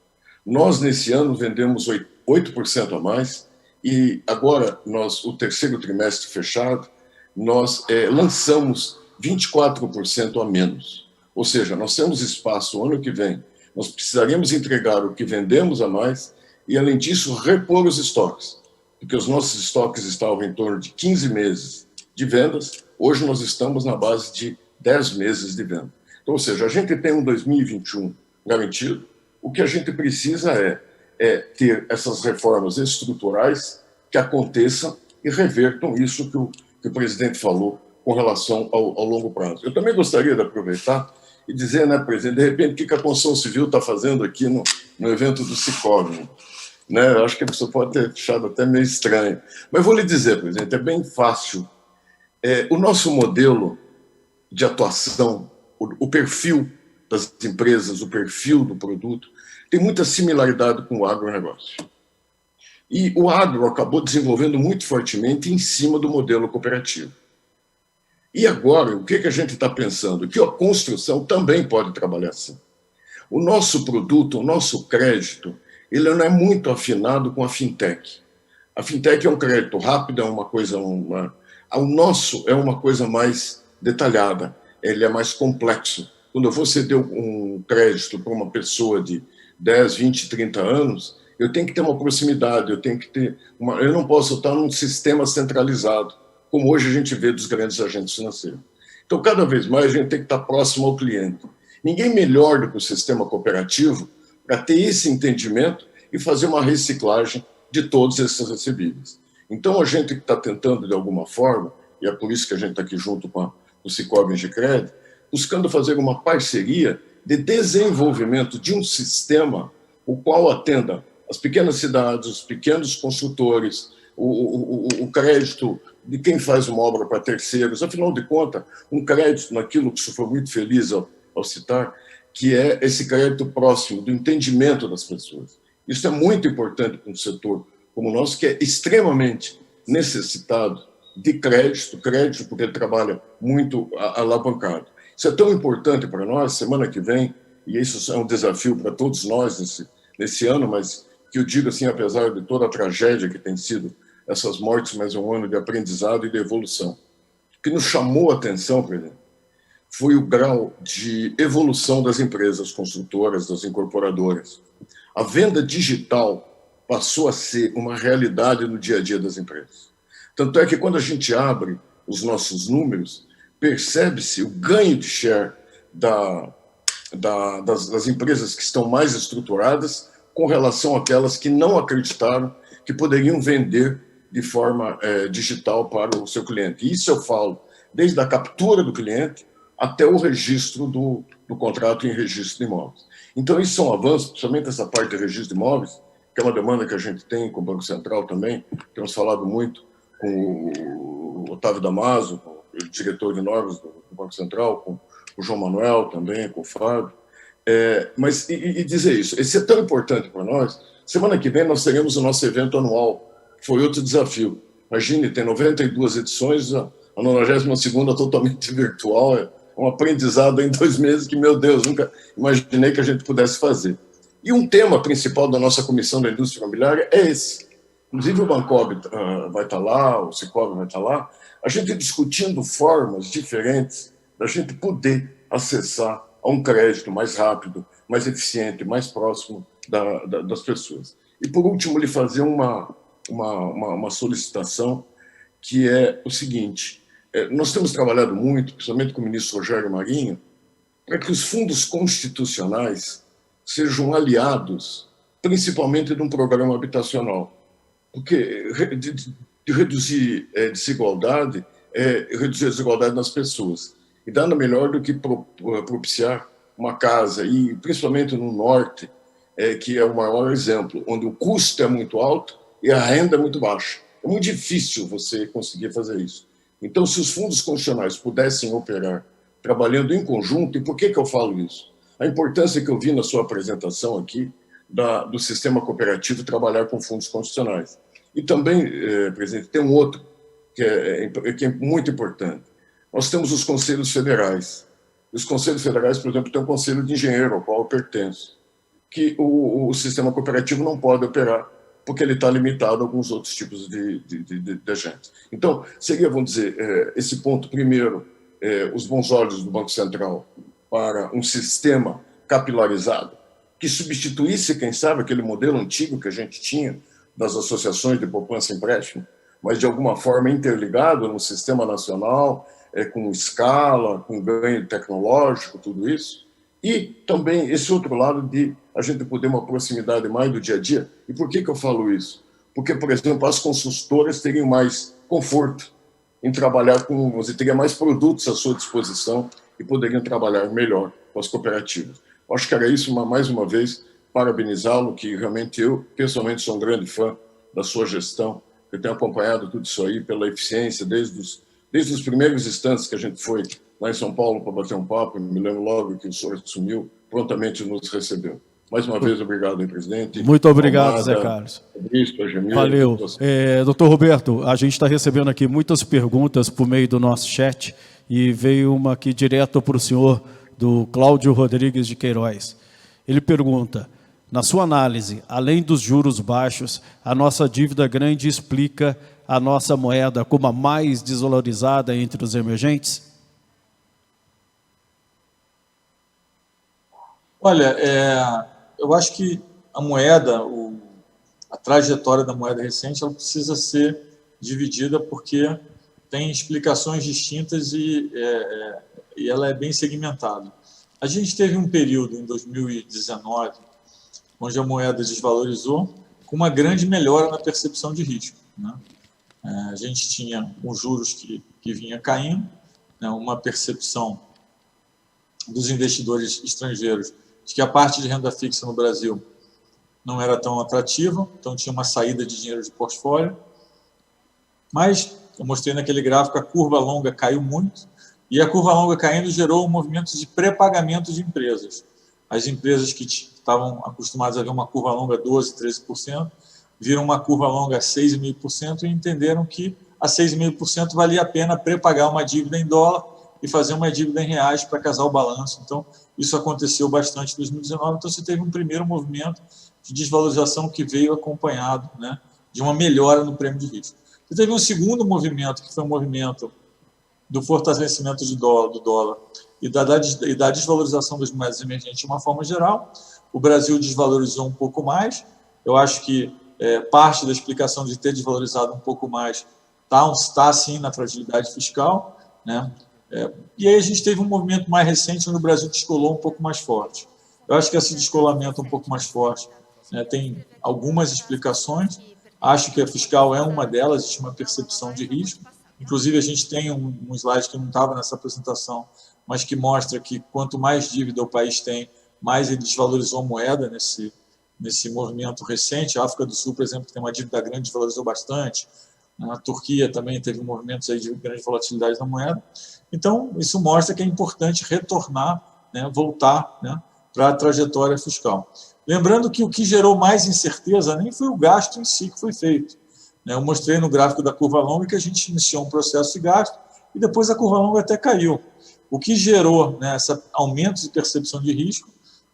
Nós, nesse ano, vendemos 8% a mais, e agora, o terceiro trimestre fechado, nós lançamos 24% a menos. Ou seja, nós temos espaço o ano que vem, nós precisaríamos entregar o que vendemos a mais e, além disso, repor os estoques, porque os nossos estoques estavam em torno de 15 meses de vendas, hoje nós estamos na base de 10 meses de venda. Então, ou seja, a gente tem um 2021 garantido, o que a gente precisa é ter essas reformas estruturais que aconteçam e revertam isso que o presidente falou com relação ao longo prazo. Eu também gostaria de aproveitar e dizer, né, presidente, de repente, o que a construção civil está fazendo aqui no evento do Cicobi, né? Eu acho que isso pode ter achado até meio estranho. Mas vou lhe dizer, presidente, é bem fácil. O nosso modelo de atuação, o perfil das empresas, o perfil do produto, tem muita similaridade com o agronegócio. E o agro acabou desenvolvendo muito fortemente em cima do modelo cooperativo. E agora, o que a gente está pensando? Que a construção também pode trabalhar assim. O nosso produto, o nosso crédito, ele não é muito afinado com a fintech. A fintech é um crédito rápido, é uma coisa... O nosso é uma coisa mais detalhada, ele é mais complexo. Quando eu vou ceder um crédito para uma pessoa de 10, 20, 30 anos, eu tenho que ter uma proximidade, eu não posso estar num sistema centralizado, como hoje a gente vê dos grandes agentes financeiros. Então, cada vez mais, a gente tem que estar próximo ao cliente. Ninguém melhor do que o sistema cooperativo para ter esse entendimento e fazer uma reciclagem de todos esses recebíveis. Então, a gente está tentando, de alguma forma, e é por isso que a gente está aqui junto com o Sicoob e Engicred, buscando fazer uma parceria de desenvolvimento de um sistema o qual atenda as pequenas cidades, os pequenos construtores, o crédito de quem faz uma obra para terceiros. Afinal de contas, um crédito naquilo que o senhor foi muito feliz ao citar, que é esse crédito próximo do entendimento das pessoas. Isso é muito importante para um setor como o nosso, que é extremamente necessitado de crédito porque ele trabalha muito alavancado. Isso é tão importante para nós, semana que vem, e isso é um desafio para todos nós nesse ano, mas que eu digo assim, apesar de toda a tragédia que tem sido essas mortes, mas é um ano de aprendizado e de evolução. O que nos chamou a atenção, presidente, foi o grau de evolução das empresas construtoras, das incorporadoras. A venda digital passou a ser uma realidade no dia a dia das empresas. Tanto é que quando a gente abre os nossos números, percebe-se o ganho de share das empresas que estão mais estruturadas com relação àquelas que não acreditaram que poderiam vender de forma digital para o seu cliente. Isso eu falo desde a captura do cliente até o registro do contrato em registro de imóveis. Então, isso são avanços, principalmente essa parte de registro de imóveis, que é uma demanda que a gente tem com o Banco Central também. Temos falado muito com o Otávio Damaso, o diretor de normas do Banco Central, com o João Manuel também, com o Fábio. Mas dizer isso, esse é tão importante para nós. Semana que vem nós teremos o nosso evento anual, que foi outro desafio. Imagine, tem 92 edições, a 92ª totalmente virtual, é um aprendizado em 2 meses que, meu Deus, nunca imaginei que a gente pudesse fazer. E um tema principal da nossa Comissão da Indústria Imobiliária é esse. Inclusive o Bancob vai estar lá, o Sicoob vai estar lá, a gente discutindo formas diferentes da gente poder acessar a um crédito mais rápido, mais eficiente, mais próximo das pessoas. E, por último, lhe fazer uma solicitação, que é o seguinte: nós temos trabalhado muito, principalmente com o ministro Rogério Marinho, para que os fundos constitucionais sejam aliados, principalmente de um programa habitacional. Porque de reduzir desigualdade é reduzir a desigualdade nas pessoas. E nada melhor do que propiciar uma casa, e principalmente no norte, que é o maior exemplo, onde o custo é muito alto e a renda é muito baixa. É muito difícil você conseguir fazer isso. Então, se os fundos constitucionais pudessem operar trabalhando em conjunto, e por que eu falo isso? A importância que eu vi na sua apresentação aqui do sistema cooperativo trabalhar com fundos constitucionais. E também, presidente, tem um outro que é muito importante. Nós temos os conselhos federais. Os conselhos federais, por exemplo, tem o conselho de engenheiro, ao qual eu pertenço, que o sistema cooperativo não pode operar, porque ele está limitado a alguns outros tipos de agentes. Então, seria, vamos dizer, esse ponto, primeiro, os bons olhos do Banco Central para um sistema capilarizado, que substituísse, quem sabe, aquele modelo antigo que a gente tinha das associações de poupança e empréstimo, mas de alguma forma interligado no sistema nacional, com escala, com ganho tecnológico, tudo isso. E também esse outro lado de a gente poder uma proximidade mais do dia a dia. E por que eu falo isso? Porque, por exemplo, as consultoras teriam mais conforto em trabalhar com, você teria mais produtos à sua disposição e poderiam trabalhar melhor com as cooperativas. Eu acho que era isso, mais uma vez, parabenizá-lo, que realmente eu, pessoalmente, sou um grande fã da sua gestão. Eu tenho acompanhado tudo isso aí pela eficiência, desde os primeiros instantes que a gente foi lá em São Paulo para bater um papo, me lembro logo que o senhor assumiu, prontamente nos recebeu. Mais uma vez, obrigado, aí, presidente. Muito obrigado, Zé Carlos. Valeu. Doutor Roberto, a gente está recebendo aqui muitas perguntas por meio do nosso chat e veio uma aqui direto para o senhor, do Cláudio Rodrigues de Queiroz. Ele pergunta: na sua análise, além dos juros baixos, a nossa dívida grande explica a nossa moeda como a mais desvalorizada entre os emergentes? Olha, eu acho que a moeda, a trajetória da moeda recente, ela precisa ser dividida, porque tem explicações distintas e ela é bem segmentada. A gente teve um período, em 2019, onde a moeda desvalorizou, com uma grande melhora na percepção de risco, né? A gente tinha os juros que vinha caindo, né? Uma percepção dos investidores estrangeiros de que a parte de renda fixa no Brasil não era tão atrativa, então tinha uma saída de dinheiro de portfólio. Mas, eu mostrei naquele gráfico, a curva longa caiu muito, e a curva longa caindo gerou um movimento de pré-pagamento de empresas. As empresas que estavam acostumadas a ver uma curva longa 12%, 13%, viram uma curva longa 6,5% e entenderam que a 6,5% valia a pena pré-pagar uma dívida em dólar e fazer uma dívida em reais para casar o balanço. Então, isso aconteceu bastante em 2019. Então, você teve um primeiro movimento de desvalorização que veio acompanhado, né, de uma melhora no prêmio de risco. Você teve um segundo movimento, que foi um movimento do fortalecimento do dólar e da desvalorização das moedas emergentes de uma forma geral. O Brasil desvalorizou um pouco mais. Eu acho que parte da explicação de ter desvalorizado um pouco mais está sim, na fragilidade fiscal, né? E aí a gente teve um movimento mais recente onde o Brasil descolou um pouco mais forte. Eu acho que esse descolamento um pouco mais forte, né, tem algumas explicações. Acho que a fiscal é uma delas, existe uma percepção de risco. Inclusive, a gente tem um slide que não estava nessa apresentação, mas que mostra que quanto mais dívida o país tem, mais ele desvalorizou a moeda nesse movimento recente. A África do Sul, por exemplo, que tem uma dívida grande, desvalorizou bastante. A Turquia também teve movimentos aí de grande volatilidade da moeda. Então, isso mostra que é importante retornar, né, voltar, né, para a trajetória fiscal. Lembrando que o que gerou mais incerteza nem foi o gasto em si que foi feito. Eu mostrei no gráfico da curva longa que a gente iniciou um processo de gasto e depois a curva longa até caiu. O que gerou, né, esse aumento de percepção de risco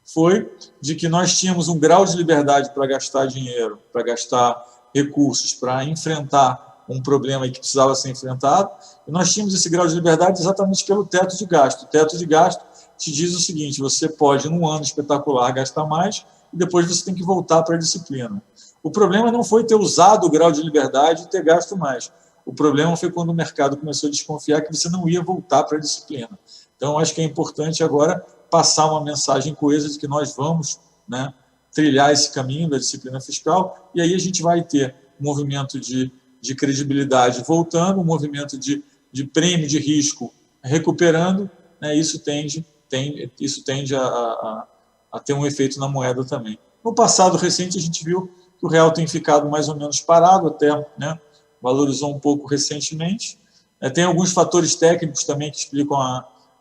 foi de que nós tínhamos um grau de liberdade para gastar dinheiro, para gastar recursos, para enfrentar um problema que precisava ser enfrentado, e nós tínhamos esse grau de liberdade exatamente pelo teto de gasto. O teto de gasto te diz o seguinte: você pode, num ano espetacular, gastar mais, e depois você tem que voltar para a disciplina. O problema não foi ter usado o grau de liberdade e ter gasto mais. O problema foi quando o mercado começou a desconfiar que você não ia voltar para a disciplina. Então, acho que é importante agora passar uma mensagem coesa de que nós vamos, né, trilhar esse caminho da disciplina fiscal, e aí a gente vai ter um movimento de credibilidade voltando, um movimento de prêmio de risco recuperando, né, isso tende a ter um efeito na moeda também. No passado recente, a gente viu que o real tem ficado mais ou menos parado, até, né, valorizou um pouco recentemente. Tem alguns fatores técnicos também que explicam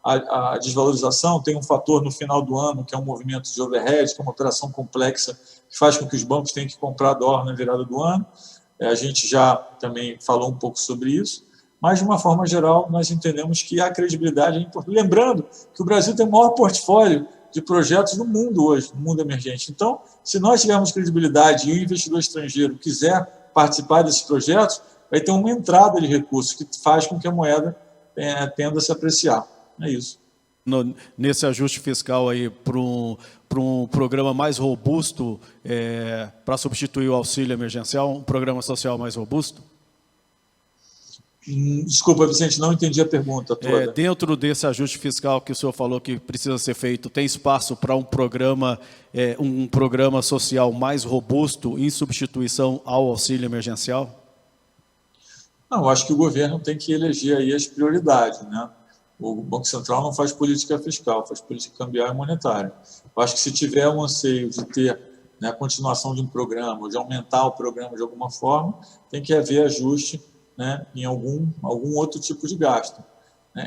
a desvalorização. Tem um fator no final do ano, que é um movimento de overhead, que é uma operação complexa, que faz com que os bancos tenham que comprar dólar na virada do ano. A gente já também falou um pouco sobre isso. Mas, de uma forma geral, nós entendemos que a credibilidade é importante. Lembrando que o Brasil tem o maior portfólio de projetos no mundo hoje, no mundo emergente. Então, se nós tivermos credibilidade e o investidor estrangeiro quiser participar desses projetos, vai ter uma entrada de recursos que faz com que a moeda tenda a se apreciar. É isso. Nesse ajuste fiscal aí para um programa mais robusto, para substituir o auxílio emergencial, um programa social mais robusto? Desculpa, Vicente, não entendi a pergunta toda. Dentro desse ajuste fiscal que o senhor falou que precisa ser feito, tem espaço para um programa social mais robusto em substituição ao auxílio emergencial? Não, acho que o governo tem que eleger aí as prioridades, né? O Banco Central não faz política fiscal, faz política cambial e monetária. Eu acho que se tiver um anseio de ter, né, a continuação de um programa, ou de aumentar o programa de alguma forma, tem que haver ajuste, né, em algum outro tipo de gasto.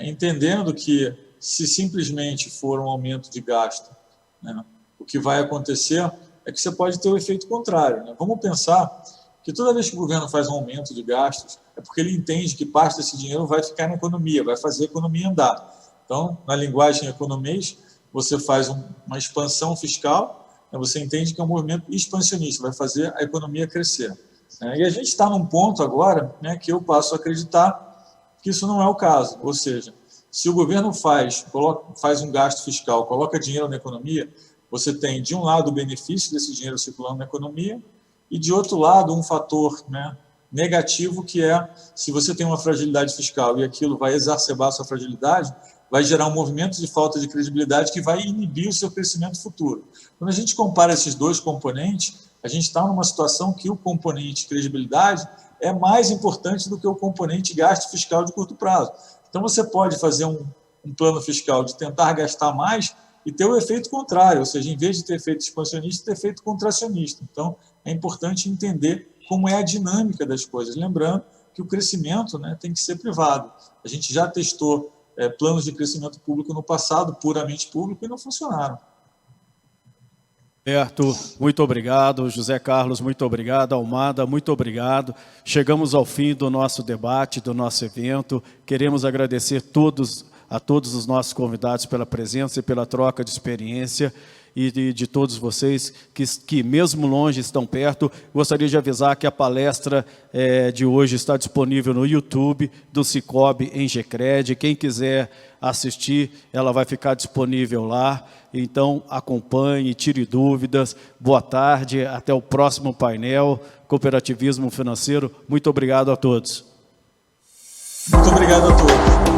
Entendendo que, se simplesmente for um aumento de gasto, né, o que vai acontecer é que você pode ter o efeito contrário, né? Vamos pensar que toda vez que o governo faz um aumento de gastos, é porque ele entende que parte desse dinheiro vai ficar na economia, vai fazer a economia andar. Então, na linguagem economês, você faz uma expansão fiscal, né, você entende que é um movimento expansionista, vai fazer a economia crescer. E a gente está num ponto agora, né, que eu passo a acreditar que isso não é o caso. Ou seja, se o governo faz um gasto fiscal, coloca dinheiro na economia, você tem, de um lado, o benefício desse dinheiro circulando na economia e, de outro lado, um fator, né, negativo, que é, se você tem uma fragilidade fiscal e aquilo vai exacerbar a sua fragilidade, vai gerar um movimento de falta de credibilidade que vai inibir o seu crescimento futuro. Quando a gente compara esses dois componentes, a gente está numa situação que o componente credibilidade é mais importante do que o componente gasto fiscal de curto prazo. Então, você pode fazer um plano fiscal de tentar gastar mais e ter o efeito contrário, ou seja, em vez de ter efeito expansionista, ter efeito contracionista. Então, é importante entender como é a dinâmica das coisas. Lembrando que o crescimento, né, tem que ser privado. A gente já testou planos de crescimento público no passado, puramente público, e não funcionaram. Roberto, muito obrigado. José Carlos, muito obrigado. Almada, muito obrigado. Chegamos ao fim do nosso debate, do nosso evento. Queremos agradecer a todos os nossos convidados pela presença e pela troca de experiência, e de todos vocês que mesmo longe estão perto. Gostaria de avisar que a palestra de hoje está disponível no YouTube do Sicoob em Gecred. Quem quiser assistir, ela vai ficar disponível lá. Então, acompanhe, tire dúvidas. Boa tarde, até o próximo painel Cooperativismo Financeiro. Muito obrigado a todos. Muito obrigado a todos.